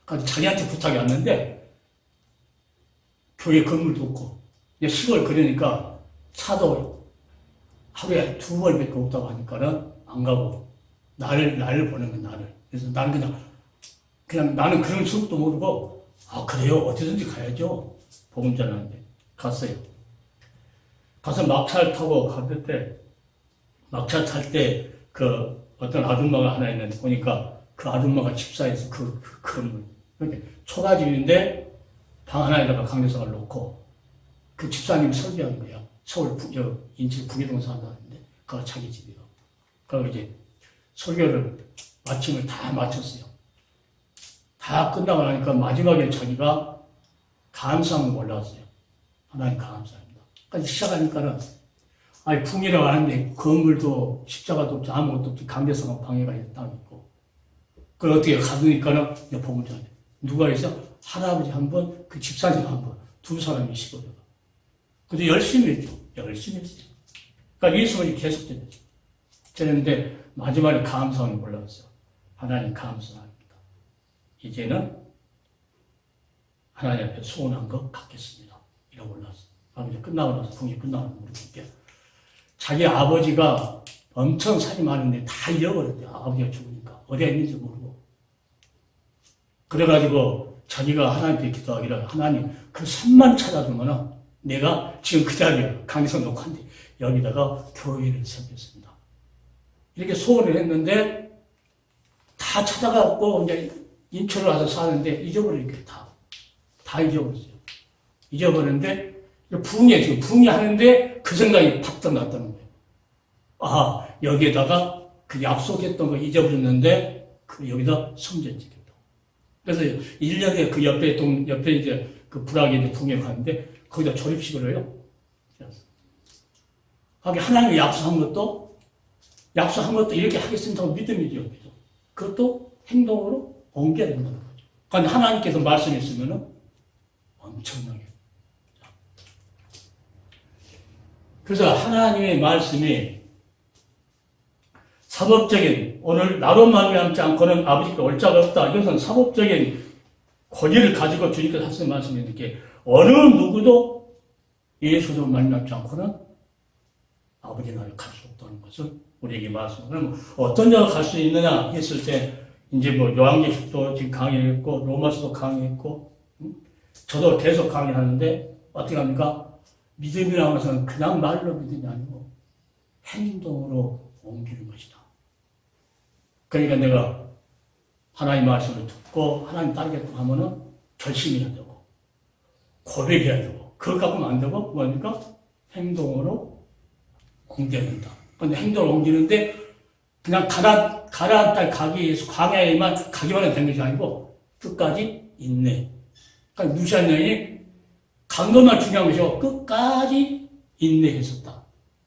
그래서 자기한테 부탁이 왔는데 교회 건물도 없고, 이제 시골 그러니까 차도 하루에 2번밖에 없다고 하니까는 안 가고, 나를 보내는 거야, 나를. 그래서 나는 그냥 나는 그런 수업도 모르고, 그래요? 어디든지 가야죠. 복음 전하는데. 갔어요. 가서 막차를 타고 갔을 때, 막차 탈 때, 어떤 아줌마가 하나 있는데, 보니까 그 아줌마가 집사해서 건물. 그러니까 초가집인데 방 하나에다가 강대상을 놓고 그 집사님이 설계한 거야. 서울 인천 북이동 산다는데 그가 자기 집이요. 그리고 이제 설교를 마침을 다 마쳤어요. 다 끝나고 나니까 마지막에 자기가 감사함을 올라왔어요. 하나님 감사합니다. 그러니까 시작하니까는 아니 풍이라고 하는데 건물도 십자가도 없지 아무것도 없지 강대상은 방해가 땅 있고 그걸 어떻게 가보니까는 보물자네. 누가 있어? 할아버지 한 번, 그 집사님 한 번, 두 사람이 시골에. 근데 열심히 했죠. 열심히 했어요. 그러니까 이 소문이 계속되죠. 그런데 마지막에 감사함이 올라왔어요. 하나님 감사합니다. 이제는 하나님 앞에 소원한 것 갖겠습니다. 이러고 올라왔어요. 아버지 끝나고 나서 풍이 끝나고 나서 물어볼게요. 자기 아버지가 엄청 산이 많은데 다 잃어버렸대요. 아버지가 죽으니까. 어디에 있는지 모르고. 그래가지고 자기가 하나님께 기도하기를 하나님 그 산만 찾아주면은 내가 지금 그 자리에 강에서 놓고 한데 여기다가 교회를 세우겠습니다. 이렇게 소원을 했는데 다 찾아가고 이제 인천을 와서 사는데 잊어버리니까 다 잊어버렸어요. 잊어버렸는데 부흥회 지금 부흥회 하는데 그 생각이 팍 떠났다는 거예요. 아 여기에다가 그 약속했던 거 잊어버렸는데 그 여기다 성전 짓겠다. 그래서 1년에 그 옆에 이제 그 불악에 부흥회 가는데 거기다 조립식을 해요. 하긴 하나님이 약속한 것도 이렇게 하겠습니다 하고 믿음이죠. 그것도 행동으로 옮겨야 된다는 거죠. 그러니까 하나님께서 말씀했으면은 엄청나게. 그래서 하나님의 말씀이 사법적인 오늘 나로 말미암지 않고는 아버지께 올 자가 없다. 이것은 사법적인 권위를 가지고 주님께서 하시는 말씀인데 어느 누구도 예수로 말미암지 않고는 아버지 나라에 갈 수 없다는 것을 우리에게 말씀하고 어떤 자가 갈 수 있느냐 했을 때 이제 뭐 요한계시록도 지금 강의했고 로마서도 강의했고 저도 계속 강의하는데 어떻게 합니까? 믿음이라는 것은 그냥 말로 믿음이 아니고 행동으로 옮기는 것이다. 그러니까 내가 하나님 말씀을 듣고 하나님 따르겠다고 하면은 결심해야 되고 고백해야 되고 그것 갖고는 안 되고 뭐니까 행동으로 옮겨야 된다. 근데 행동을 옮기는데 그냥 가라앉 땅 가기 위해서 광야에만 가기만 하면 되는 것이 아니고 끝까지 인내. 그러니까 무시한 여인이 간 것만 중요한 것이고 끝까지 인내했었다.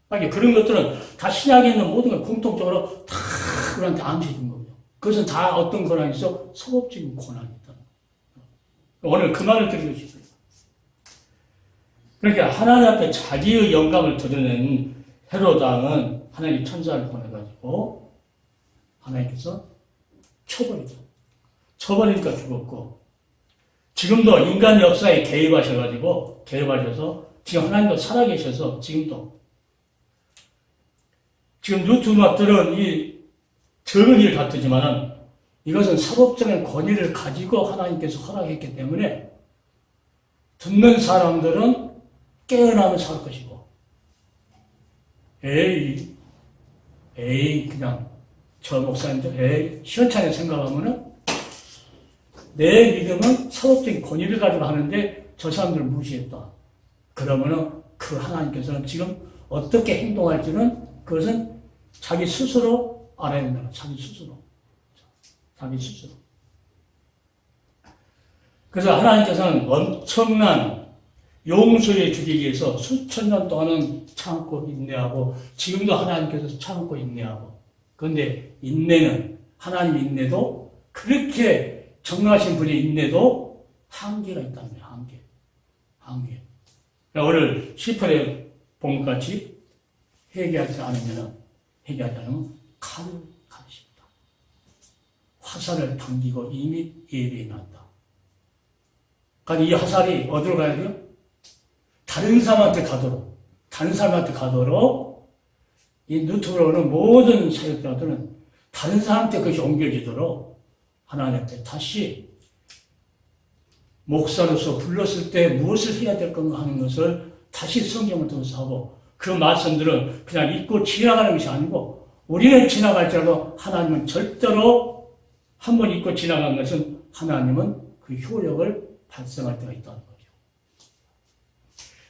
그러니까 그런 것들은 다 신약에 있는 모든 걸 공통적으로 다 우리한테 암시해 준 거예요. 그것은 다 어떤 고난이 있어? 소극적인 고난이 있다. 오늘 그 말을 드리고 싶어요. 그러니까 하나님 앞에 자기의 영광을 드러낸 헤로당은 하나님 천사를 보내가지고 하나님께서 쳐버리죠. 쳐버리니까 죽었고 지금도 인간 역사에 개입하셔서 지금 하나님도 살아계셔서 지금도 지금 유튜버들은 이 적은 일 같지만은 이것은 사법적인 권위를 가지고 하나님께서 허락했기 때문에 듣는 사람들은 깨어나면 살 것이고 그냥 저 목사님들 시원찮게 생각하면은 내 믿음은 사법적인 권위를 가지고 하는데 저 사람들을 무시했다. 그러면은 그 하나님께서는 지금 어떻게 행동할지는 그것은 자기 스스로 알아야 된다. 자기 스스로. 그래서 하나님께서는 엄청난 용서해 주기 위해서 수천 년 동안은 참고 인내하고 지금도 하나님께서 참고 인내하고 그런데 인내는 하나님 인내도 그렇게 정하신 분의 인내도 한계가 있다는 거예요. 한계. 오늘 시편에 본 것 같이 회개하지 않으면 칼을 가르십니다. 화살을 당기고 이미 예비해 놨다. 그러니까 이 화살이 어디로 가야 돼요? 다른 사람한테 가도록 이 유튜브로는 모든 사역자들은 다른 사람한테 그것이 옮겨지도록 하나님 앞에 다시 목사로서 불렀을 때 무엇을 해야 될 건가 하는 것을 다시 성경을 통해서 하고 그 말씀들은 그냥 잊고 지나가는 것이 아니고 우리는 지나갈지라도 하나님은 절대로 한 번 잊고 지나간 것은 하나님은 그 효력을 발생할 때가 있다는 거죠.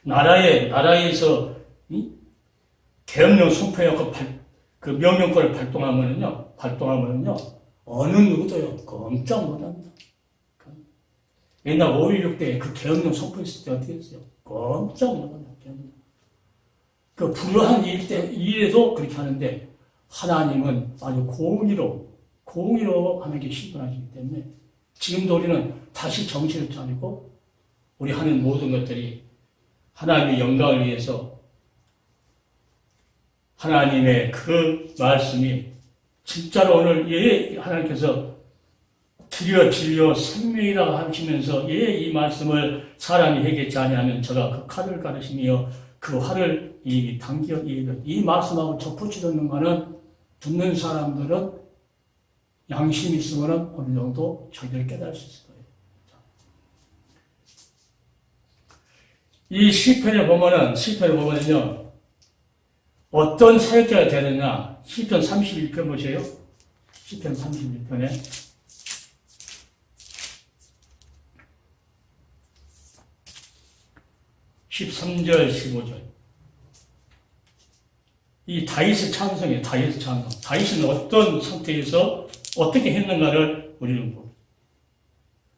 나라에서 계엄령 선포하고 그 명령권을 발동하면은요, 어느 누구도요, 꼼짝 못합니다. 옛날 5.16 때 그 계엄령 선포했을 때 어떻게 했어요? 꼼짝 못합니다. 그 불우한 일에도 그렇게 하는데, 하나님은 아주 공의로 하나님께 신분하시기 때문에, 지금도 우리는 다시 정신을 차리고, 우리 하는 모든 것들이 하나님의 영광을 위해서 하나님의 그 말씀이 진짜로 오늘 하나님께서 길이요 진리요 생명이라고 하시면서 이 말씀을 사람이 회개치 아니하면 저가 그 칼을 가르시며 그 활을 당겨 이 말씀하고 접붙이는 거는 듣는 사람들은 양심이 있으면 어느 정도 저희들이 깨달을 수 있을 거예요. 이 시편에 보면은요, 어떤 사역자가 되느냐, 시편 31편 보세요. 시편 31편에 13절, 15절. 이 다윗의 찬송이에요. 다윗의 찬송. 다윗은 어떤 상태에서 어떻게 했는가를 우리는 보고.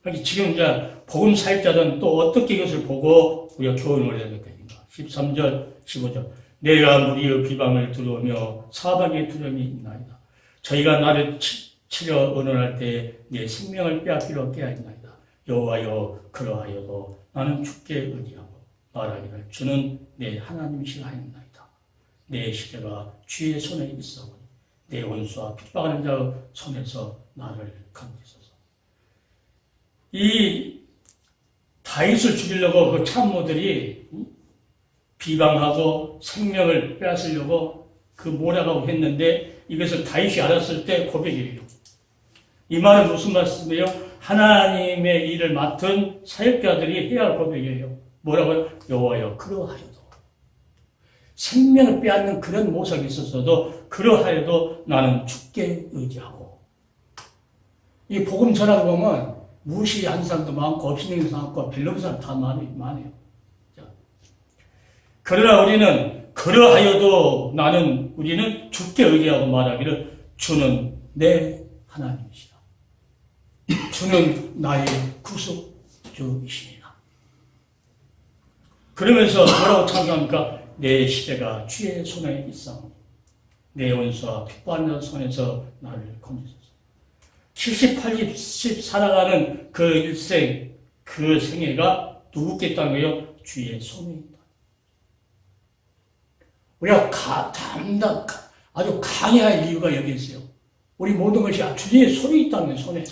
그러니까 지금 이제 복음 사역자들은 또 어떻게 이것을 보고 우리가 교훈을 해야 될 것인가. 13절, 15절. 내가 무리의 비방을 들으며 사방에 두려움이 있나이다. 저희가 나를 치려 의논할 때 내 생명을 빼앗기려 깨어있나이다. 여호와여, 그러하여도 나는 주께 의지하고 말하기를 주는 내 하나님이시라 하였나이다. 내 시대가 주의 손에 있사오니 내 원수와 핍박하는 자의 손에서 나를 건지소서. 이 다윗을 죽이려고 그 참모들이 비방하고 생명을 빼앗으려고 그 몰아가고 했는데 이것을 다윗이 알았을 때 고백이에요. 이 말은 무슨 말씀이에요? 하나님의 일을 맡은 사역자들이 해야 할 고백이에요. 뭐라고요? 여호와여, 그러하여도 생명을 빼앗는 그런 모습이 있었어도 그러하여도 나는 주께 의지하고. 이 복음 전하다 보면 무시하는 사람도 많고 없이는 사람 많고 별로인 사람 다 많아요. 그러나 우리는 그러하여도 우리는 주께 의지하고 말하기를 주는 내 하나님이시라. 주는 나의 구속주이시니라. 그러면서 뭐라고 찬송합니까? 내 시대가 주의 손에 있사오니 내 원수와 핍박하는 손에서 나를 건지소서. 70, 80 살아가는 그 일생, 그 생애가 누구께 있다는 거예요? 주의 손에 있다. 우리가 아주 강해할 이유가 여기 있어요. 우리 모든 것이 주의 손에 있다는 거예요, 손에.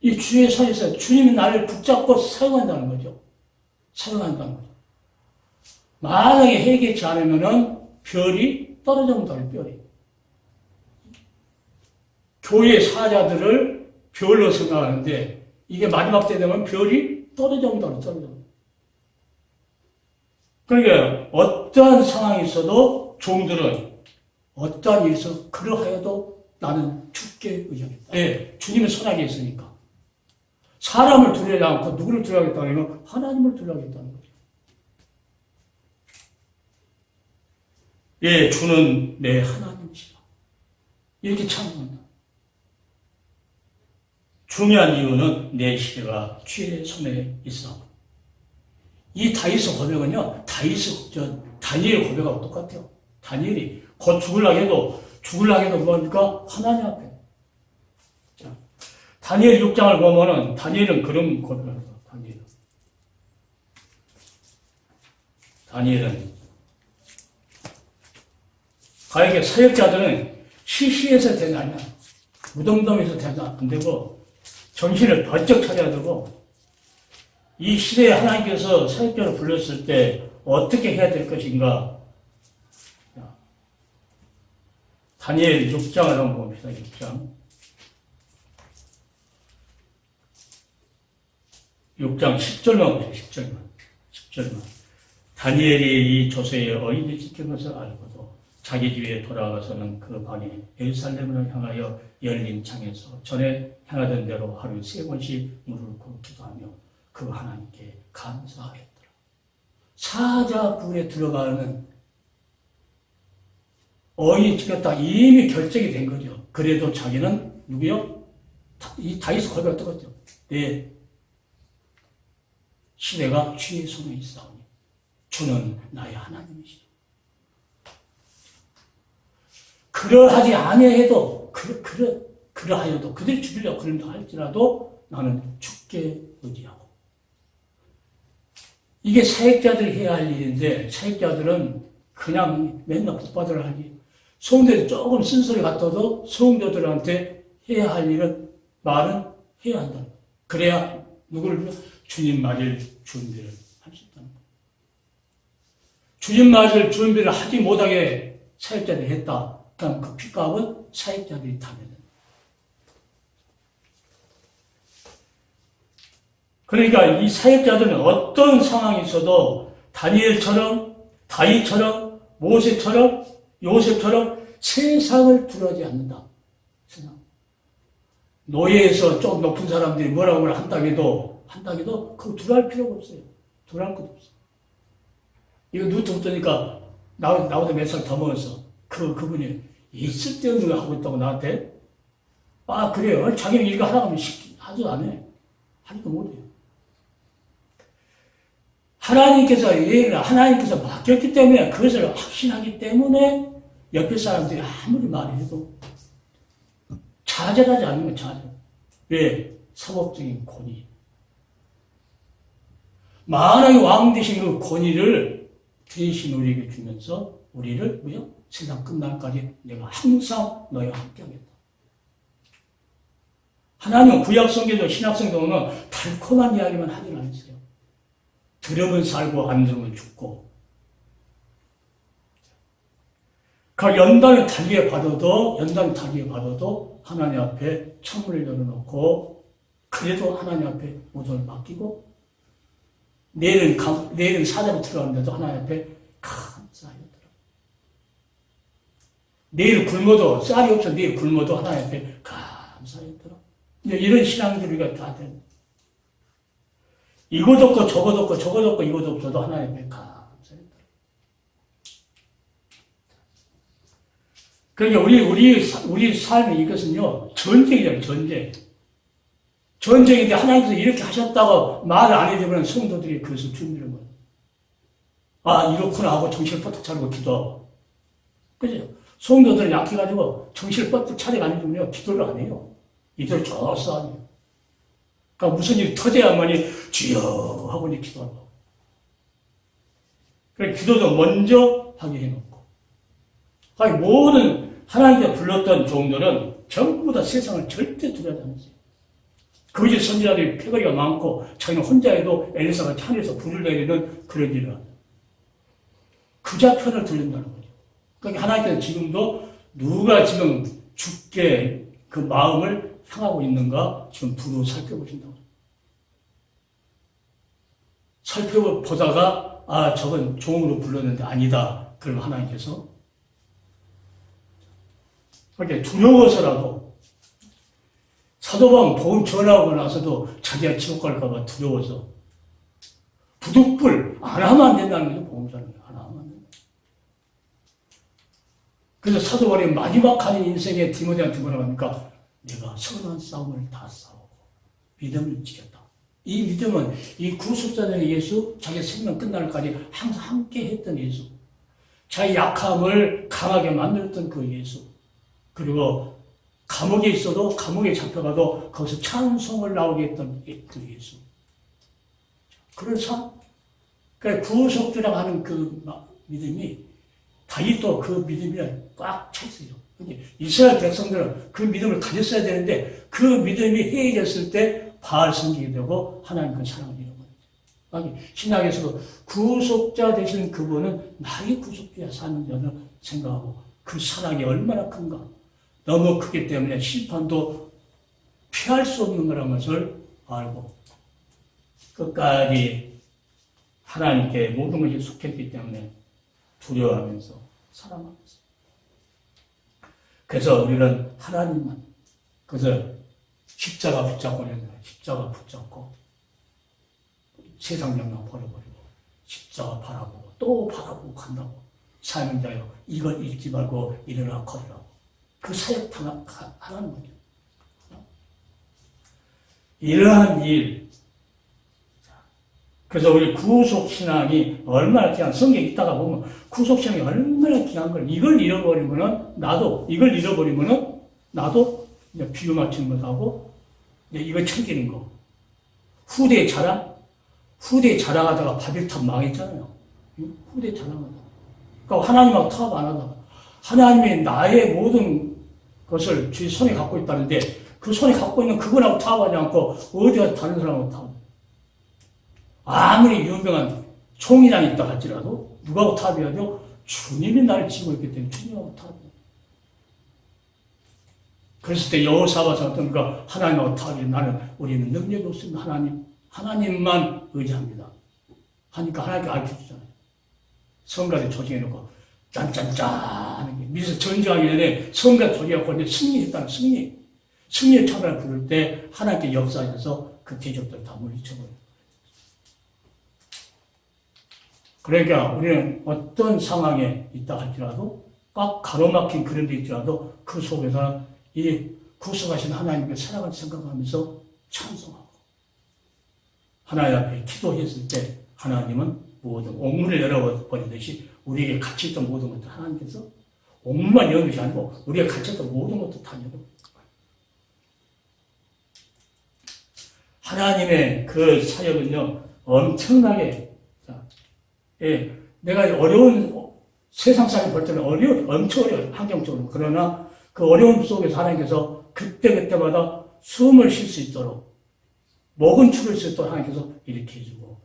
이 주의 손에서 주님이 나를 붙잡고 사용한다는 거죠. 사용한다는 거죠. 만약에 회개치 않으면은 별이 떨어진다는 별이. 교회 사자들을 별로 생각하는데 이게 마지막 때 되면 별이 떨어진다는 떨어져. 그러니까 어떠한 상황이 있어도 종들은 어떠한 일이 있어 그러하여도 나는 주께 의지하겠다. 네, 주님의 손아귀에 있으니까. 사람을 두려워하지 않고 누구를 두려워하겠다는 건 하나님을 두려워하겠다는 거죠. 예, 주는 내 하나님이시라. 이렇게 찬송한다. 중요한 이유는 내 시대가 주의 손에 있어. 이 다윗의 고백은요, 다니엘의 고백하고 똑같아요. 다니엘이 곧 죽으려고 해도 뭐니까 하나님 앞에. 자, 다니엘 6장을 보면은 다니엘은 그런 고백을 합니다. 다니엘은 가에게 사역자들은 시시해서 되는 아니야. 무덤덤에서 되는 안 되고 정신을 번쩍 차려야 되고 이 시대에 하나님께서 사역자를 불렀을 때 어떻게 해야 될 것인가. 다니엘 6장을 한번 봅시다. 6장 10절만 보세요. 10절만. 다니엘이 이 조서의 어인을 지킨 것을 알고도 자기 집에 돌아가서는 그 밤에 예루살렘을 향하여 열린 창에서 전에 향하던 대로 하루에 3번씩 무릎을 꿇고 기도하며 그 하나님께 감사했더라. 사자굴에 들어가는 어인치가 딱 이미 결정이 된 거죠. 그래도 자기는 누구요? 이 다윗 고백을 떠갔죠. 내 시대가 주의 손에 있사오니 주는 나의 하나님이시죠. 그러하지 아니해도 그러하여도 그들이 죽이려고 그런다 할지라도 나는 죽게 의지하고. 이게 사역자들이 해야 할 일인데 사역자들은 그냥 맨날 복받으러 하지. 성도들 조금 쓴소리 같아도 성도들한테 해야 할 일은 말은 해야 한다. 그래야 누구를 주님 맞을 준비를 할 수 있다는 거예요. 주님 맞을 준비를 하지 못하게 사역자들이 했다. 그럼 그 핏값은 사역자들이 타면 된다. 그러니까 이 사역자들은 어떤 상황이 있어도 다니엘처럼, 다윗처럼, 모세처럼, 요셉처럼 세상을 두려워하지 않는다. 세상. 노예에서 좀 높은 사람들이 뭐라고 한다고 해도 그거 두려워할 필요가 없어요. 두려워할 것도 없어요. 이거 누구부터 뜨니까 나보다 몇 살 더 먹었어. 그분이 있을 때 없는 거 하고 있다고 나한테? 아, 그래요. 자기는 이거 하라고 하면 하지도 안 해. 하니까 못해요. 하나님께서 맡겼기 때문에 그것을 확신하기 때문에 옆에 사람들이 아무리 말해도 좌절하지 않는 건 좌절. 왜? 사법적인 권위. 만왕의 왕 되신 그 권위를 대신 우리에게 주면서 우리를 뭐요? 세상 끝날까지 내가 항상 너희와 함께하겠다. 하나님은 구약성경도 신약성경은 달콤한 이야기만 하진 않으세요. 들으면 살고 안 들으면 죽고. 그 연단을 달리에 받아도 하나님 앞에 창문을 열어놓고 그래도 하나님 앞에 모든 걸 맡기고 내일은 사자로 들어가는데도 하나님 앞에 감사하였더라. 내일 굶어도 쌀이 없어 내일 굶어도 하나님 앞에 감사하였더라. 이런 신앙들이가 다 된. 이것도 없고 저것도 없고 이것도 없어도 하나님 앞에 감사했다. 그러니까 우리 삶의 이것은요 전쟁이잖아요. 전쟁인데 하나님께서 이렇게 하셨다고 말을 안 해주면 성도들이 그것을 준비를 못해요. 아 이렇구나 하고 정신을 뻗떡 차리고 기도하고. 그죠? 성도들은 약해가지고 정신을 뻗떡 차리고 안 해주면 기도를 안 해요. 이들 저 싸움이에요. 그러니까 무슨 일이 터져야만이 주여 하고 이제 기도하고. 그래 기도도 먼저 하게 해놓고. 그러니까 모든 하나님께 불렀던 종들은 전부 다 세상을 절대 두려워하지 않았어요. 거짓 선지자들이 패거리가 많고 자기는 혼자 해도 엘리사가 하늘에서 불을 내리는 그런 일을 하죠. 그자 편을 들린다는 거죠. 그러니까 하나님께서 지금도 누가 지금 죽게 그 마음을 향하고 있는가 지금 두루 살펴보신다고. 살펴보다가 아 저건 종으로 불렀는데 아니다. 그럼 하나님께서 그렇게 두려워서라도 사도바울은 복음 전하고 나서도 자기가 지옥 갈까 봐 두려워서 부득불 안 하면 안 된다는 거죠. 복음 전하는 거 안 하면 안 된다. 그래서 사도바울이 마지막 한 인생에 디모데한테 뭐라고 합니까? 내가 선한 싸움을 다 싸우고 믿음을 지켰다. 이 믿음은 이 구속자된 예수, 자기 생명 끝날까지 항상 함께 했던 예수, 자기 약함을 강하게 만들었던 그 예수, 그리고 감옥에 있어도 감옥에 잡혀가도 거기서 찬송을 나오게 했던 그 예수. 그런 삶, 그러니까 구속주라고 하는 그 믿음이 다윗도 그 믿음이 꽉 차 있어요. 이스라엘 백성들은 그 믿음을 가졌어야 되는데 그 믿음이 해이졌을 때 바알 섬기게 되고 하나님 그 사랑을 잃어버렸죠. 신약에서도 구속자 되신 그분은 나의 구속주야 사는 자를 생각하고 그 사랑이 얼마나 큰가. 너무 크기 때문에 심판도 피할 수 없는 거라는 것을 알고 끝까지 하나님께 모든 것이 속했기 때문에 두려워하면서 살아가면서 그래서 우리는 하나님만, 그래서 십자가 붙잡고 그랬는데, 십자가 붙잡고 세상 영광 버려버리고 십자가 바라보고 또 바라보고 간다고. 사명자여 이걸 잊지 말고 일어나 걸으라고. 그 사역 하라는 거죠. 이러한 일. 그래서 우리 구속신앙이 얼마나 귀한, 성경에 있다가 보면 구속신앙이 얼마나 귀한 걸, 이걸 잃어버리면은 이걸 잃어버리면은 나도 이제 비유 맞추는 것도 하고, 이제 이걸 챙기는 거. 후대 자랑하다가 바벨탑 망했잖아요. 후대 자랑하다가. 그러니까 하나님하고 타협 안 하다가. 하나님이 나의 모든 것을 제 손에 갖고 있다는데, 그 손에 갖고 있는 그거하고 타협하지 않고, 어디 가서 다른 사람하고 타협. 아무리 유명한 총회장이 있다 할지라도, 누가하고 타협해야 돼요? 주님이 나를 지고 있기 때문에 주님하고 타협해요. 그랬을 때 여호사밧이 어떤가? 하나님하고 타협해. 우리는 능력이 없습니다. 하나님만 의지합니다. 하니까 하나님께 알려주잖아요. 성가대 조직해놓고 짠짠짠 하는 게, 미리서 전쟁하기 전에 성가대 조직하고 이제 승리했다는 승리의 참여를 부를 때 하나님께 역사하셔서 그 대적들 다 물리쳐버려요. 그러니까 우리는 어떤 상황에 있다 할지라도, 꽉 가로막힌 그런 데 있더라도 그 속에서 이 구속하신 하나님께 사랑을 생각하면서 찬송하고, 하나님 앞에 기도했을 때 하나님은 모든 옥문을 열어버리듯이 우리에게 갇혀있던 모든 것들 하나님께서, 옥문만 여는 것이 아니고 우리가 갇혔던 모든 것도 다 열어버려요. 하나님의 그 사역은요, 엄청나게, 내가 어려운, 세상 사람이 볼 때는 엄청 어려워요. 환경적으로. 그러나 그 어려움 속에서 하나님께서 그때마다 숨을 쉴 수 있도록, 먹은 축을 수 있도록 하나님께서 이렇게 해주고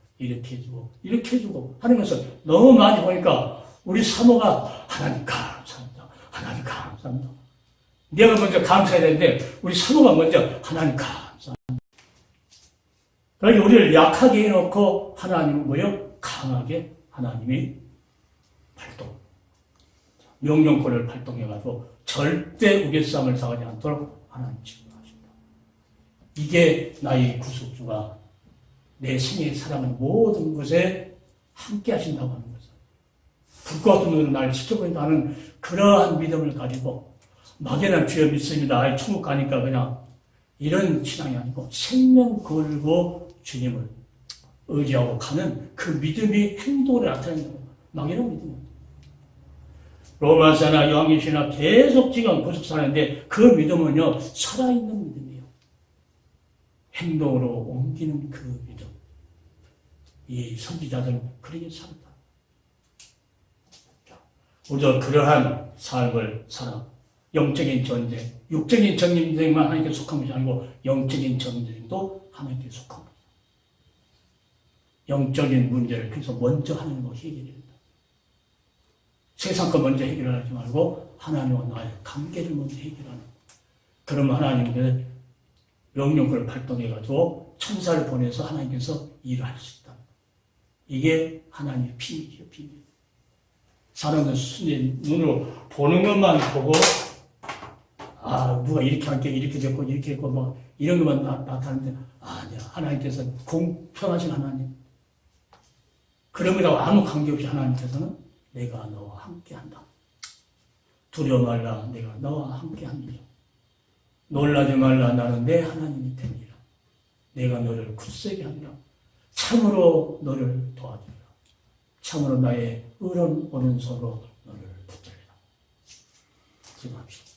하는 것을 너무 많이 보니까 우리 사모가 하나님 감사합니다. 하나님 감사합니다. 내가 먼저 감사해야 되는데 우리 사모가 먼저 하나님 감사합니다. 그러니까 우리를 약하게 해놓고 하나님은 뭐요? 강하게 하나님이 발동. 명령권을 발동해가지고 절대 우겨싸움을 당하지 않도록 하나님 지도하십니다. 이게 나의 구속주가 내 생에 살아가는 모든 것에 함께 하신다고 하는 거죠. 불과 어떤 눈으로 나를 지켜본다는 그러한 믿음을 가지고, 막연한 주여 믿습니다, 천국 가니까 그냥 이런 신앙이 아니고 생명 걸고 주님을 의지하고 가는 그 믿음이 행동으로 나타내는 거예요. 막연한 믿음입니다. 로마서나 요한계시나 계속 지금 구속 사는데 그 믿음은요, 살아있는 믿음이에요. 행동으로 옮기는 그 믿음. 이 선지자들은 그렇게 살았다. 우리도 그러한 삶을 살아. 영적인 전쟁, 육적인 전쟁만 하나님께 속한 것이 아니고 영적인 전쟁도 하나님께 속한 것이다. 영적인 문제를 그래서 먼저 하나님과 해결해야 된다. 세상 거 먼저 해결하지 말고 하나님과 나의 관계를 먼저 해결하는. 그러면 하나님께서 명령권을 발동해가지고 천사를 보내서 하나님께서 일을 할 수 있다. 이게 하나님의 비밀이에요, 비밀. 사람은 순전히 눈으로 보는 것만 보고, 누가 이렇게 할게, 이렇게 됐고, 이렇게 했고, 뭐, 이런 것만 나타나는데, 아니야. 하나님께서 공평하신 하나님. 그런 거하고 아무 관계없이 하나님께서는 내가 너와 함께 한다. 두려워 말라, 내가 너와 함께 합니다. 놀라지 말라, 나는 내 하나님이 됩니다. 내가 너를 굳세게 합니다. 참으로 너를 도와주리라. 참으로 나의 의로운 오른손으로 너를 붙들리라. 기도합시다.